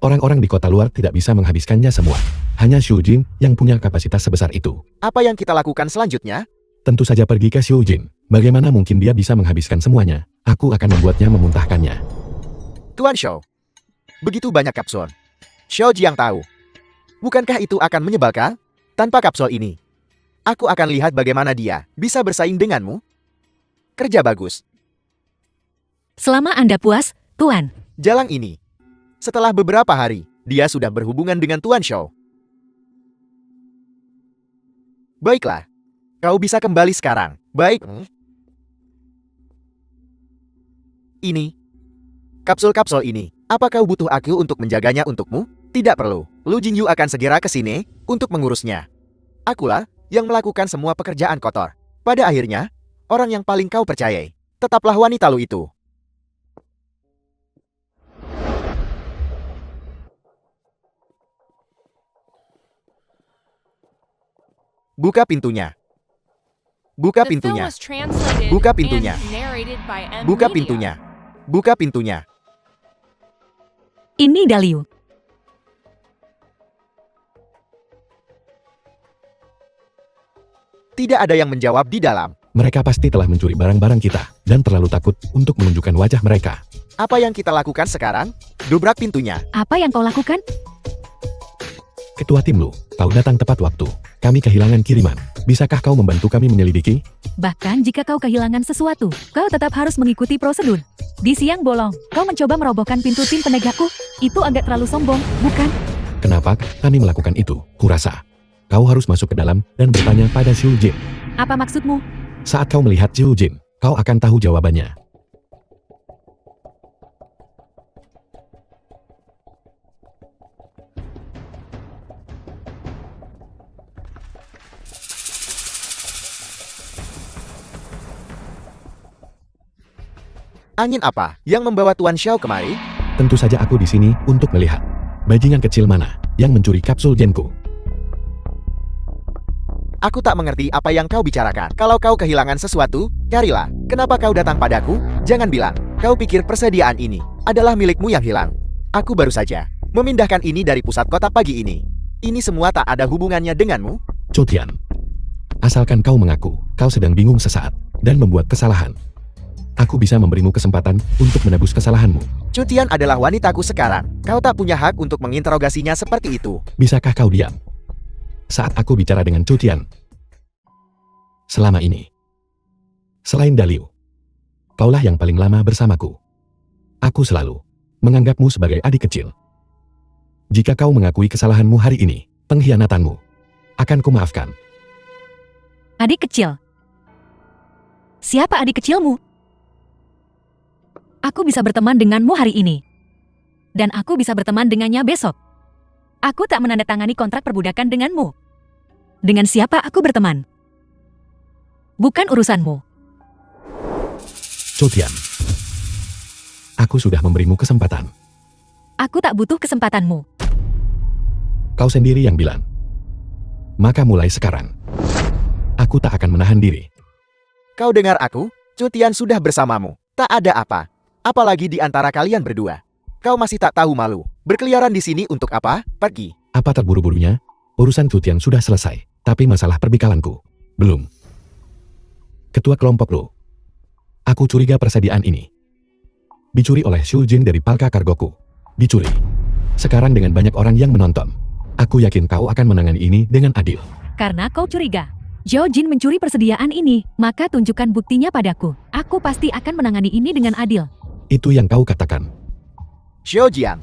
Speaker 1: Orang-orang di kota luar tidak bisa menghabiskannya semua. Hanya Xiu Jin yang punya kapasitas sebesar itu.
Speaker 2: Apa yang kita lakukan selanjutnya?
Speaker 1: Tentu saja pergi ke Xiu Jin. Bagaimana mungkin dia bisa menghabiskan semuanya? Aku akan membuatnya memuntahkannya.
Speaker 2: Tuan Shou, begitu banyak kapsul. Xiao Jiang tahu. Bukankah itu akan menyebalkan? Tanpa kapsul ini, aku akan lihat bagaimana dia bisa bersaing denganmu. Kerja bagus.
Speaker 3: Selama Anda puas, Tuan.
Speaker 2: Jalan ini. Setelah beberapa hari, dia sudah berhubungan dengan Tuan Shou. Baiklah. Kau bisa kembali sekarang. Baik. Ini. Kapsul-kapsul ini. Apa kau butuh aku untuk menjaganya untukmu? Tidak perlu. Lu Jingyu akan segera ke sini untuk mengurusnya. Akulah yang melakukan semua pekerjaan kotor. Pada akhirnya, orang yang paling kau percayai tetaplah wanita lu itu. Buka pintunya. Buka pintunya. Buka pintunya. Buka pintunya. Buka pintunya.
Speaker 3: Ini Daliu.
Speaker 2: Tidak ada yang menjawab di dalam.
Speaker 1: Mereka pasti telah mencuri barang-barang kita dan terlalu takut untuk menunjukkan wajah mereka.
Speaker 2: Apa yang kita lakukan sekarang? Dobrak pintunya.
Speaker 3: Apa yang kau lakukan?
Speaker 1: Ketua tim Lu, kau datang tepat waktu. Kami kehilangan kiriman. Bisakah kau membantu kami menyelidiki?
Speaker 3: Bahkan jika kau kehilangan sesuatu, kau tetap harus mengikuti prosedur. Di siang bolong, kau mencoba merobohkan pintu tim penegakku. Itu agak terlalu sombong, bukan?
Speaker 1: Kenapa kami melakukan itu? Kurasa kau harus masuk ke dalam dan bertanya pada Xiu Jin.
Speaker 3: Apa maksudmu?
Speaker 1: Saat kau melihat Xiu Jin, kau akan tahu jawabannya.
Speaker 2: Angin apa yang membawa Tuan Xiao kemari?
Speaker 1: Tentu saja aku di sini untuk melihat bajingan kecil mana yang mencuri kapsul genku.
Speaker 2: Aku tak mengerti apa yang kau bicarakan. Kalau kau kehilangan sesuatu, carilah. Kenapa kau datang padaku? Jangan bilang, kau pikir persediaan ini adalah milikmu yang hilang. Aku baru saja memindahkan ini dari pusat kota pagi ini. Ini semua tak ada hubungannya denganmu.
Speaker 1: Chu Tian, asalkan kau mengaku kau sedang bingung sesaat dan membuat kesalahan, aku bisa memberimu kesempatan untuk menebus kesalahanmu.
Speaker 2: Chu Tian adalah wanitaku sekarang. Kau tak punya hak untuk menginterogasinya seperti itu.
Speaker 1: Bisakah kau diam saat aku bicara dengan Chu Tian? Selama ini, selain Daliu, kaulah yang paling lama bersamaku. Aku selalu menganggapmu sebagai adik kecil. Jika kau mengakui kesalahanmu hari ini, pengkhianatanmu akan kumaafkan.
Speaker 3: Adik kecil. Siapa adik kecilmu? Aku bisa berteman denganmu hari ini. Dan aku bisa berteman dengannya besok. Aku tak menandatangani kontrak perbudakan denganmu. Dengan siapa aku berteman? Bukan urusanmu.
Speaker 1: Chotian. Aku sudah memberimu kesempatan.
Speaker 3: Aku tak butuh kesempatanmu.
Speaker 1: Kau sendiri yang bilang. Maka mulai sekarang. Aku tak akan menahan diri.
Speaker 2: Kau dengar aku? Cutian sudah bersamamu. Tak ada apa. Apalagi di antara kalian berdua. Kau masih tak tahu malu. Berkeliaran di sini untuk apa? Pergi.
Speaker 1: Apa terburu-burunya? Urusan Chotian sudah selesai. Tapi masalah perbekalanku belum. Ketua kelompok lo. Aku curiga persediaan ini dicuri oleh Xu Jin dari Palka Kargoku. Dicuri. Sekarang dengan banyak orang yang menonton. Aku yakin kau akan menangani ini dengan adil.
Speaker 3: Karena kau curiga Zhao Jin mencuri persediaan ini, maka tunjukkan buktinya padaku. Aku pasti akan menangani ini dengan adil.
Speaker 1: Itu yang kau katakan.
Speaker 2: Xiao Jiang.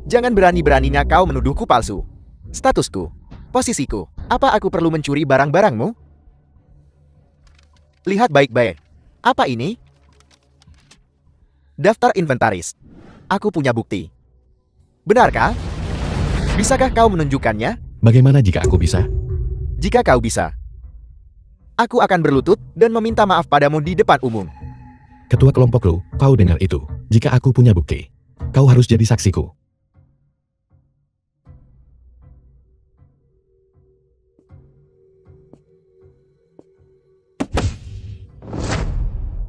Speaker 2: Jangan berani-beraninya kau menuduhku palsu. Statusku. Posisiku. Apa aku perlu mencuri barang-barangmu? Lihat baik-baik. Apa ini? Daftar inventaris. Aku punya bukti. Benarkah? Bisakah kau menunjukkannya?
Speaker 1: Bagaimana jika aku bisa?
Speaker 2: Jika kau bisa, aku akan berlutut dan meminta maaf padamu di depan umum.
Speaker 1: Ketua kelompok lo, kau dengar itu. Jika aku punya bukti, kau harus jadi saksiku.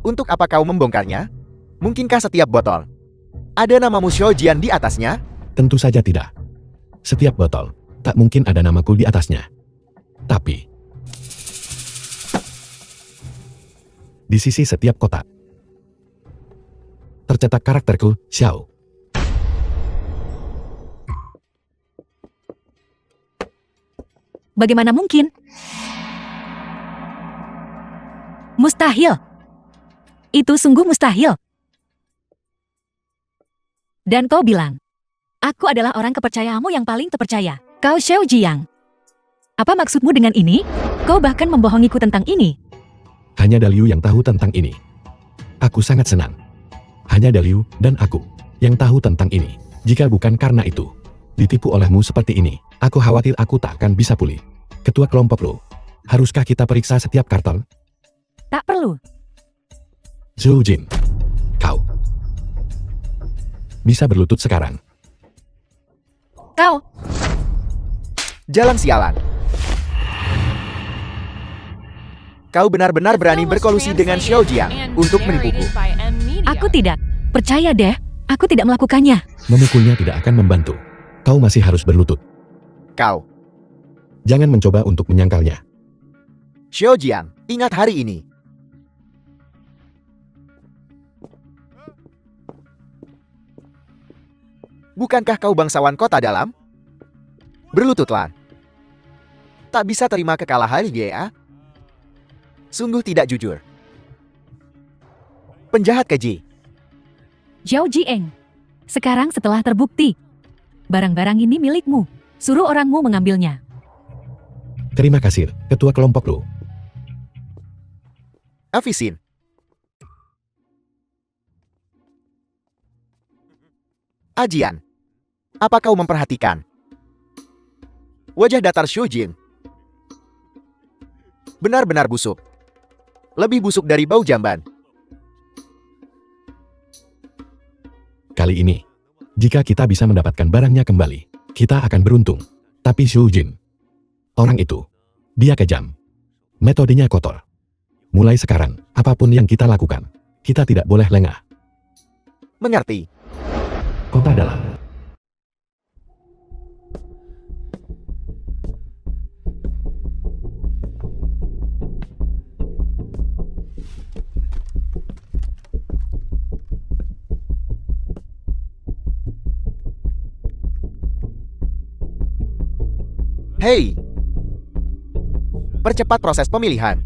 Speaker 2: Untuk apa kau membongkarnya? Mungkinkah setiap botol ada namamu Xiao Jian di atasnya?
Speaker 1: Tentu saja tidak. Setiap botol, tak mungkin ada namaku di atasnya. Tapi, di sisi setiap kotak, tercetak karakterku, Xiao.
Speaker 3: Bagaimana mungkin? Mustahil. Itu sungguh mustahil. Dan kau bilang, aku adalah orang kepercayaanmu yang paling terpercaya. Kau Xiao Jiang. Apa maksudmu dengan ini? Kau bahkan membohongiku tentang ini.
Speaker 1: Hanya Daliu yang tahu tentang ini. Aku sangat senang. Hanya Daliu dan aku yang tahu tentang ini. Jika bukan karena itu, ditipu olehmu seperti ini, aku khawatir aku tak akan bisa pulih. Ketua kelompok lo, haruskah kita periksa setiap karton?
Speaker 3: Tak perlu.
Speaker 1: Zhou Jin, kau bisa berlutut sekarang.
Speaker 3: Kau.
Speaker 2: Jalan sialan. Kau benar-benar berani berkolusi dengan Xiao Jiang untuk menipuku.
Speaker 3: Aku tidak. Percaya deh, aku tidak melakukannya.
Speaker 1: Memukulnya tidak akan membantu. Kau masih harus berlutut.
Speaker 2: Kau,
Speaker 1: Jangan mencoba untuk menyangkalnya.
Speaker 2: Xiao Jiang, ingat hari ini. Bukankah kau bangsawan kota dalam? Berlututlah. Tak bisa terima kekalahan, ya? Sungguh tidak jujur. Penjahat keji.
Speaker 3: Zhao Jiang. Sekarang setelah terbukti, barang-barang ini milikmu. Suruh orangmu mengambilnya.
Speaker 1: Terima kasih, ketua kelompok lo.
Speaker 2: Avisin. Ajian. Apa kau memperhatikan? Wajah datar Xiao Jin benar-benar busuk. Lebih busuk dari bau jamban.
Speaker 1: Kali ini, jika kita bisa mendapatkan barangnya kembali, kita akan beruntung. Tapi Xu Jin, orang itu, dia kejam. Metodenya kotor. Mulai sekarang, apapun yang kita lakukan, kita tidak boleh lengah.
Speaker 2: Mengerti?
Speaker 1: Kota dalam.
Speaker 2: Hei! Percepat proses pemilihan.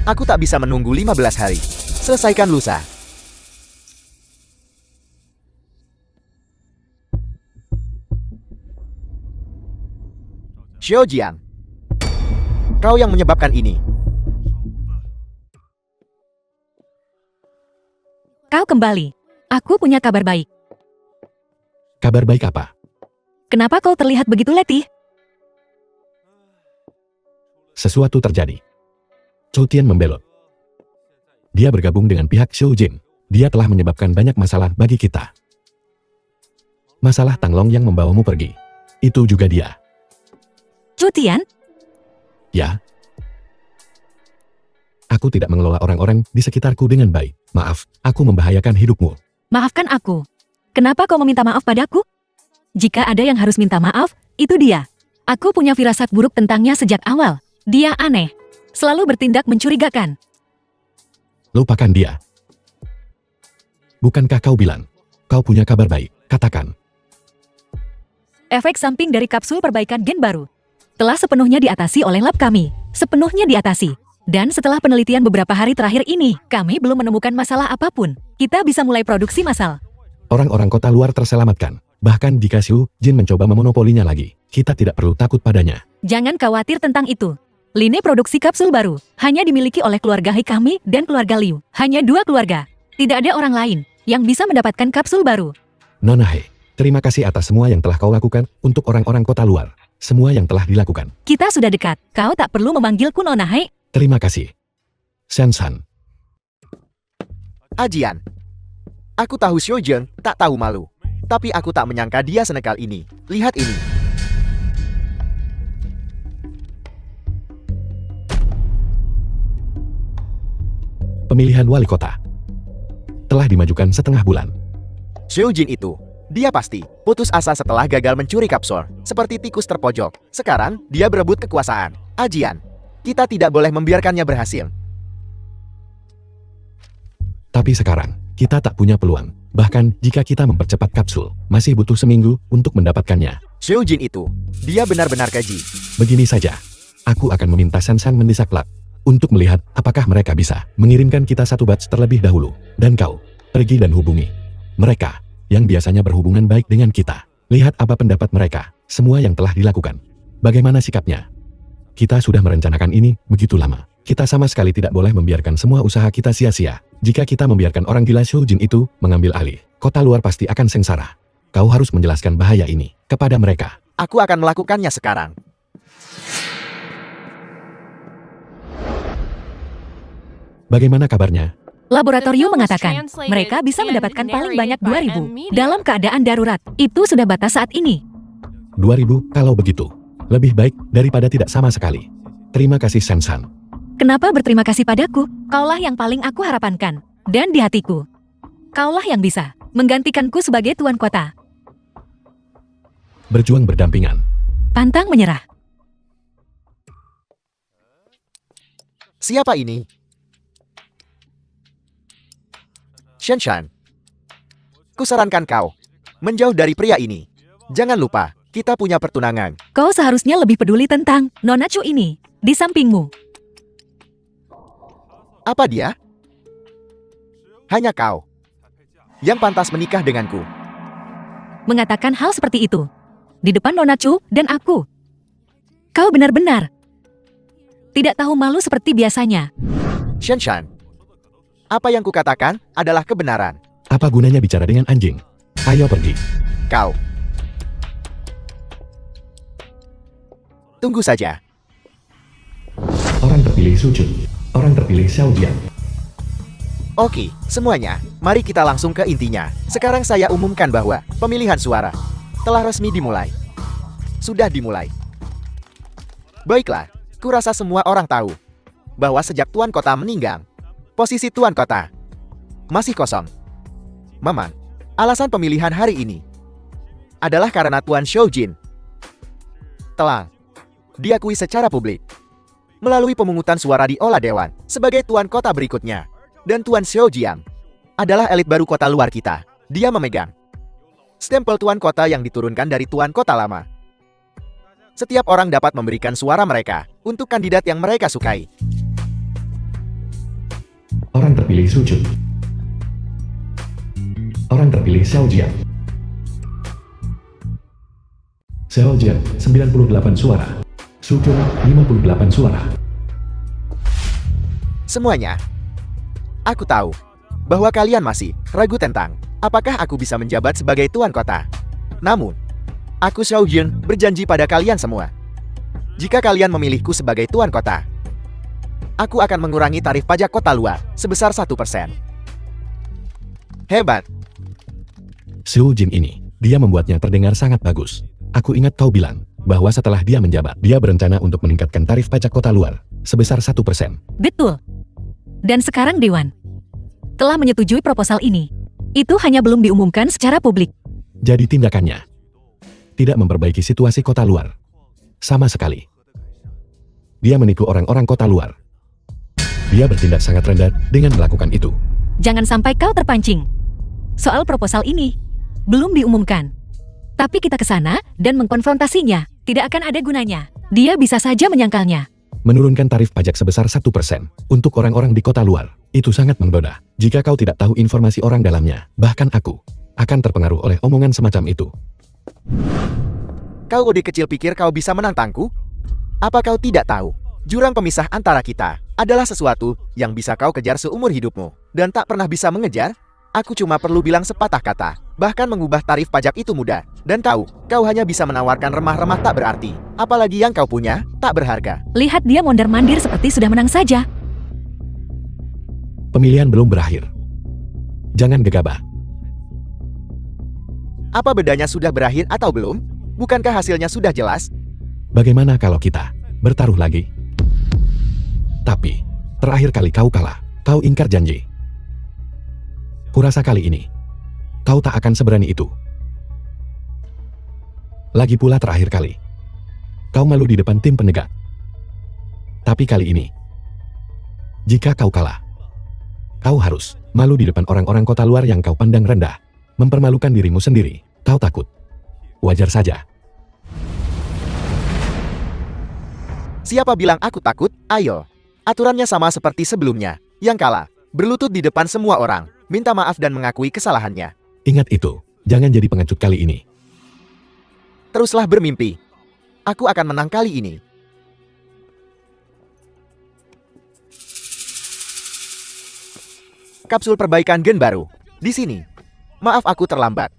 Speaker 2: Aku tak bisa menunggu 15 hari. Selesaikan lusa. Xiao Jiang. Kau yang menyebabkan ini.
Speaker 3: Kau kembali. Aku punya kabar baik.
Speaker 1: Kabar baik apa?
Speaker 3: Kenapa kau terlihat begitu letih?
Speaker 1: Sesuatu terjadi. Zhou Tian membelot. Dia bergabung dengan pihak Xiao Jin. Dia telah menyebabkan banyak masalah bagi kita. Masalah Tang Long yang membawamu pergi. Itu juga dia.
Speaker 3: Zhou Tian?
Speaker 1: Ya. Aku tidak mengelola orang-orang di sekitarku dengan baik. Maaf, aku membahayakan hidupmu.
Speaker 3: Maafkan aku. Kenapa kau meminta maaf padaku? Jika ada yang harus minta maaf, itu dia. Aku punya firasat buruk tentangnya sejak awal. Dia aneh. Selalu bertindak mencurigakan.
Speaker 1: Lupakan dia. Bukankah kau bilang, kau punya kabar baik? Katakan.
Speaker 3: Efek samping dari kapsul perbaikan gen baru telah sepenuhnya diatasi oleh lab kami. Sepenuhnya diatasi. Dan setelah penelitian beberapa hari terakhir ini, kami belum menemukan masalah apapun. Kita bisa mulai produksi massal.
Speaker 1: Orang-orang kota luar terselamatkan. Bahkan jika Xiao Jin mencoba memonopolinya lagi, kita tidak perlu takut padanya.
Speaker 3: Jangan khawatir tentang itu. Lini produksi kapsul baru hanya dimiliki oleh keluarga He kami dan keluarga Liu. Hanya 2 keluarga. Tidak ada orang lain yang bisa mendapatkan kapsul baru.
Speaker 1: Nona He, terima kasih atas semua yang telah kau lakukan untuk orang-orang kota luar. Semua yang telah dilakukan.
Speaker 3: Kita sudah dekat. Kau tak perlu memanggilku Nona He.
Speaker 1: Terima kasih. Shen-san.
Speaker 2: Ajian. Aku tahu Xiao Jin tak tahu malu. Tapi aku tak menyangka dia senekal ini. Lihat ini.
Speaker 1: Pemilihan wali kota telah dimajukan setengah bulan.
Speaker 2: Xiao Jin itu, dia pasti putus asa setelah gagal mencuri kapsul, seperti tikus terpojok. Sekarang, dia berebut kekuasaan. Ajian, kita tidak boleh membiarkannya berhasil.
Speaker 1: Tapi sekarang, kita tak punya peluang. Bahkan, jika kita mempercepat kapsul, masih butuh seminggu untuk mendapatkannya.
Speaker 2: Xiao Jin itu, dia benar-benar keji.
Speaker 1: Begini saja, aku akan meminta Shen-san mendesak lab untuk melihat apakah mereka bisa mengirimkan kita satu batch terlebih dahulu. Dan kau, pergi dan hubungi mereka yang biasanya berhubungan baik dengan kita. Lihat apa pendapat mereka, semua yang telah dilakukan. Bagaimana sikapnya? Kita sudah merencanakan ini begitu lama. Kita sama sekali tidak boleh membiarkan semua usaha kita sia-sia. Jika kita membiarkan orang gila Xiao Jin itu mengambil alih, kota luar pasti akan sengsara. Kau harus menjelaskan bahaya ini kepada mereka.
Speaker 2: Aku akan melakukannya sekarang.
Speaker 1: Bagaimana kabarnya?
Speaker 3: Laboratorium mengatakan mereka bisa mendapatkan paling banyak 2.000 dalam keadaan darurat. Itu sudah batas saat ini.
Speaker 1: 2.000 kalau begitu. Lebih baik daripada tidak sama sekali. Terima kasih Shen-san.
Speaker 3: Kenapa berterima kasih padaku? Kaulah yang paling aku harapankan. Dan di hatiku, kaulah yang bisa menggantikanku sebagai tuan kota.
Speaker 1: Berjuang berdampingan.
Speaker 3: Pantang menyerah.
Speaker 2: Siapa ini? Shen-san. Kusarankan kau menjauh dari pria ini. Jangan lupa, kita punya pertunangan.
Speaker 3: Kau seharusnya lebih peduli tentang Nona Chu ini di sampingmu.
Speaker 2: Apa dia? Hanya kau yang pantas menikah denganku.
Speaker 3: Mengatakan hal seperti itu di depan Nona Chu dan aku. Kau benar-benar tidak tahu malu seperti biasanya.
Speaker 2: Shen-san, apa yang kukatakan adalah kebenaran.
Speaker 1: Apa gunanya bicara dengan anjing? Ayo pergi.
Speaker 2: Kau. Tunggu saja.
Speaker 1: Orang terpilih Sujun. Orang terpilih Xiao Jian.
Speaker 2: Oke, semuanya, mari kita langsung ke intinya. Sekarang saya umumkan bahwa pemilihan suara telah resmi dimulai. Sudah dimulai. Baiklah, kurasa semua orang tahu bahwa sejak Tuan Kota meninggal, posisi Tuan Kota masih kosong. Maman, alasan pemilihan hari ini adalah karena Tuan Xiao Jin telah diakui secara publik melalui pemungutan suara di Olah Dewan sebagai Tuan Kota berikutnya. Dan Tuan Xiao Jian adalah elit baru kota luar kita. Dia memegang stempel Tuan Kota yang diturunkan dari Tuan Kota lama. Setiap orang dapat memberikan suara mereka untuk kandidat yang mereka sukai.
Speaker 1: Orang terpilih Sujun. Orang terpilih Xiao Jian. Xiao Jian, 98 suara. Sujun 58 suara.
Speaker 2: Semuanya. Aku tahu bahwa kalian masih ragu tentang apakah aku bisa menjabat sebagai tuan kota. Namun, aku Xiao Jun berjanji pada kalian semua. Jika kalian memilihku sebagai tuan kota, aku akan mengurangi tarif pajak kota luar sebesar 1%. Hebat.
Speaker 1: Xiao Jin ini, dia membuatnya terdengar sangat bagus. Aku ingat kau bilang bahwa setelah dia menjabat, dia berencana untuk meningkatkan tarif pajak kota luar sebesar 1%.
Speaker 3: Betul. Dan sekarang Dewan telah menyetujui proposal ini. Itu hanya belum diumumkan secara publik.
Speaker 1: Jadi tindakannya tidak memperbaiki situasi kota luar sama sekali. Dia menipu orang-orang kota luar. Dia bertindak sangat rendah dengan melakukan itu.
Speaker 3: Jangan sampai kau terpancing. Soal proposal ini belum diumumkan. Tapi kita ke sana dan mengkonfrontasinya. Tidak akan ada gunanya. Dia bisa saja menyangkalnya.
Speaker 1: Menurunkan tarif pajak sebesar 1% untuk orang-orang di kota luar, itu sangat menggoda. Jika kau tidak tahu informasi orang dalamnya, bahkan aku akan terpengaruh oleh omongan semacam itu.
Speaker 2: Kau ode kecil pikir kau bisa menantangku? Apa kau tidak tahu? Jurang pemisah antara kita adalah sesuatu yang bisa kau kejar seumur hidupmu dan tak pernah bisa mengejar. Aku cuma perlu bilang sepatah kata, bahkan mengubah tarif pajak itu mudah. Dan tahu, kau hanya bisa menawarkan remah-remah tak berarti. Apalagi yang kau punya, tak berharga.
Speaker 3: Lihat dia mondar-mandir seperti sudah menang saja.
Speaker 1: Pemilihan belum berakhir. Jangan gegabah.
Speaker 2: Apa bedanya sudah berakhir atau belum? Bukankah hasilnya sudah jelas?
Speaker 1: Bagaimana kalau kita bertaruh lagi? Tapi, terakhir kali kau kalah, kau ingkar janji. Kurasa kali ini, kau tak akan seberani itu. Lagi pula terakhir kali, kau malu di depan tim penegak. Tapi kali ini, jika kau kalah, kau harus malu di depan orang-orang kota luar yang kau pandang rendah, mempermalukan dirimu sendiri. Kau takut. Wajar saja.
Speaker 2: Siapa bilang aku takut? Ayo. Aturannya sama seperti sebelumnya. Yang kalah, berlutut di depan semua orang, minta maaf dan mengakui kesalahannya.
Speaker 1: Ingat itu, jangan jadi pengecut kali ini.
Speaker 2: Teruslah bermimpi. Aku akan menang kali ini. Kapsul perbaikan gen baru. Di sini. Maaf aku terlambat.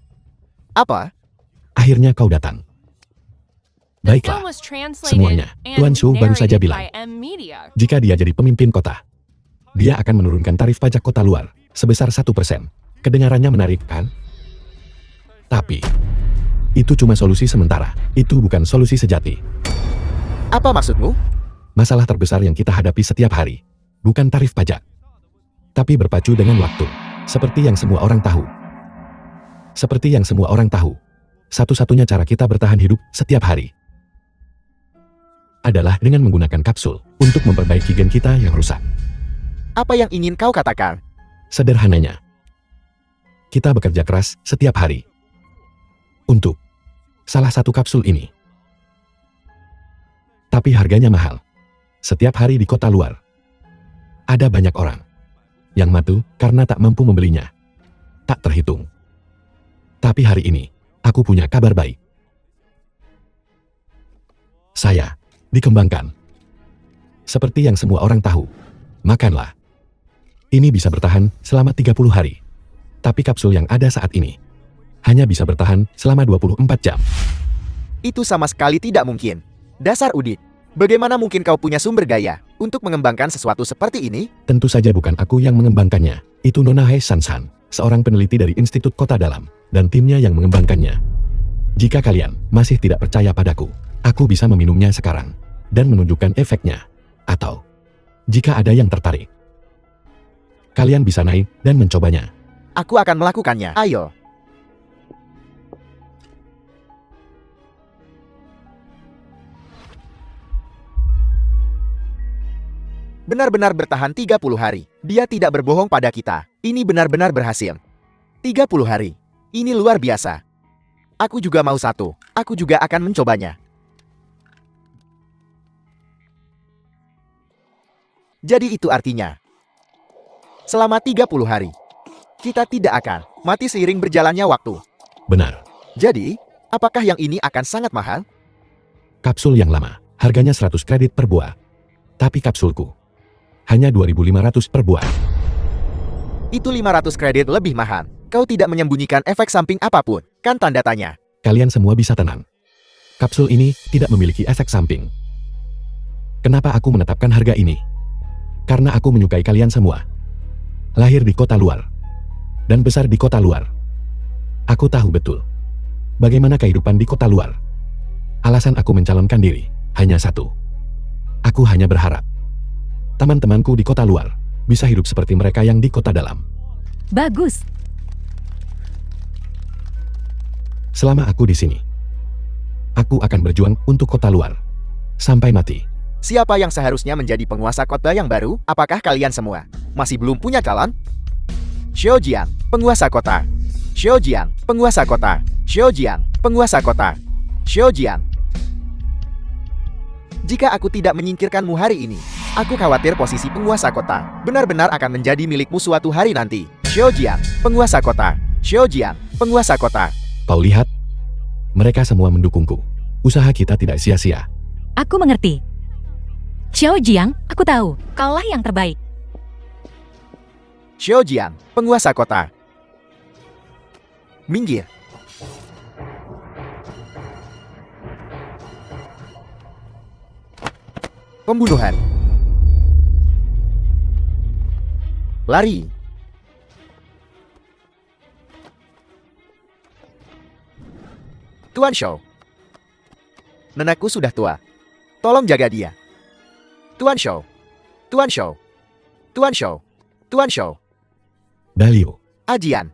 Speaker 2: Apa?
Speaker 1: Akhirnya kau datang. Baiklah, semuanya. Tuan Su baru saja bilang, jika dia jadi pemimpin kota, dia akan menurunkan tarif pajak kota luar sebesar 1%. Kedengarannya menarik, kan? Tapi, itu cuma solusi sementara. Itu bukan solusi sejati.
Speaker 2: Apa maksudmu?
Speaker 1: Masalah terbesar yang kita hadapi setiap hari, bukan tarif pajak, tapi berpacu dengan waktu. Seperti yang semua orang tahu. Seperti yang semua orang tahu, satu-satunya cara kita bertahan hidup setiap hari adalah dengan menggunakan kapsul untuk memperbaiki gen kita yang rusak.
Speaker 2: Apa yang ingin kau katakan?
Speaker 1: Sederhananya, kita bekerja keras setiap hari untuk salah satu kapsul ini. Tapi harganya mahal. Setiap hari di kota luar, ada banyak orang yang mati karena tak mampu membelinya. Tak terhitung. Tapi hari ini, aku punya kabar baik. Saya dikembangkan. Seperti yang semua orang tahu, makanlah. Ini bisa bertahan selama 30 hari. Tapi kapsul yang ada saat ini hanya bisa bertahan selama 24 jam.
Speaker 2: Itu sama sekali tidak mungkin. Dasar Udit, bagaimana mungkin kau punya sumber daya untuk mengembangkan sesuatu seperti ini?
Speaker 1: Tentu saja bukan aku yang mengembangkannya. Itu Nona He San-san, seorang peneliti dari Institut Kota Dalam, dan timnya yang mengembangkannya. Jika kalian masih tidak percaya padaku, aku bisa meminumnya sekarang dan menunjukkan efeknya. Atau, jika ada yang tertarik, kalian bisa naik dan mencobanya.
Speaker 2: Aku akan melakukannya. Ayo. Benar-benar bertahan 30 hari. Dia tidak berbohong pada kita. Ini benar-benar berhasil. 30 hari. Ini luar biasa. Aku juga mau satu. Aku juga akan mencobanya. Jadi itu artinya, selama 30 hari, kita tidak akan mati seiring berjalannya waktu.
Speaker 1: Benar.
Speaker 2: Jadi, apakah yang ini akan sangat mahal?
Speaker 1: Kapsul yang lama Harganya 100 kredit per buah. Tapi kapsulku hanya 2.500 per buah.
Speaker 2: Itu 500 kredit lebih mahal. Kau tidak menyembunyikan efek samping apapun, kan tanda tanya.
Speaker 1: Kalian semua bisa tenang. Kapsul ini tidak memiliki efek samping. Kenapa aku menetapkan harga ini? Karena aku menyukai kalian semua. Lahir di kota luar dan besar di kota luar. Aku tahu betul bagaimana kehidupan di kota luar. Alasan aku mencalonkan diri hanya satu. Aku hanya berharap teman-temanku di kota luar bisa hidup seperti mereka yang di kota dalam.
Speaker 3: Bagus.
Speaker 1: Selama aku di sini, aku akan berjuang untuk kota luar sampai mati.
Speaker 2: Siapa yang seharusnya menjadi penguasa kota yang baru? Apakah kalian semua masih belum punya calon? Xiaojiang, penguasa kota. Xiaojiang, penguasa kota. Xiaojiang, penguasa kota. Xiaojiang. Jika aku tidak menyingkirkanmu hari ini, aku khawatir posisi penguasa kota benar-benar akan menjadi milikmu suatu hari nanti. Xiaojiang, penguasa kota. Xiaojiang, penguasa kota.
Speaker 1: Kau lihat? Mereka semua mendukungku. Usaha kita tidak sia-sia.
Speaker 3: Aku mengerti. Xiaojiang, aku tahu. Kaulah yang terbaik.
Speaker 2: Xiaojiang, penguasa kota. Minggir. Pembunuhan. Lari. Tuan Shou. Nenekku sudah tua. Tolong jaga dia. Tuan Shou. Tuan Shou. Tuan Shou. Tuan Shou.
Speaker 1: Dalio,
Speaker 2: Ajian.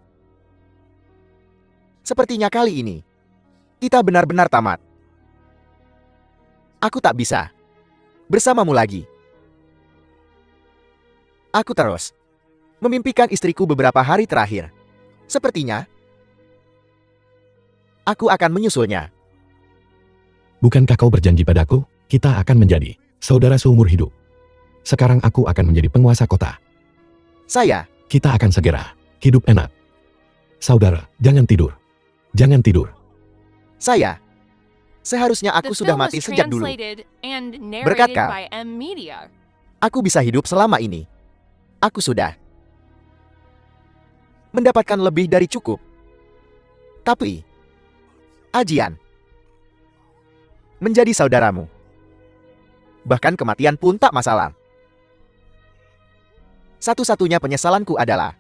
Speaker 2: Sepertinya kali ini kita benar-benar tamat. Aku tak bisa bersamamu lagi. Aku terus memimpikan istriku beberapa hari terakhir. Sepertinya aku akan menyusulnya.
Speaker 1: bukankah kau berjanji padaku, kita akan menjadi saudara seumur hidup? Sekarang aku akan menjadi penguasa kota.
Speaker 2: Saya,
Speaker 1: Kita akan segera hidup enak. Saudara, jangan tidur. Jangan tidur.
Speaker 2: saya. Seharusnya aku sudah mati sejak dulu. Berkat kau, aku bisa hidup selama ini. Aku sudah mendapatkan lebih dari cukup. Tapi, Ajian menjadi saudaramu. Bahkan kematian pun tak masalah. Satu-satunya penyesalanku adalah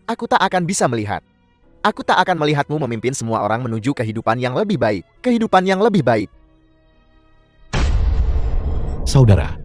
Speaker 2: aku tak akan bisa melihat. Aku tak akan melihatmu memimpin semua orang menuju kehidupan yang lebih baik. Kehidupan yang lebih baik.
Speaker 1: Saudara,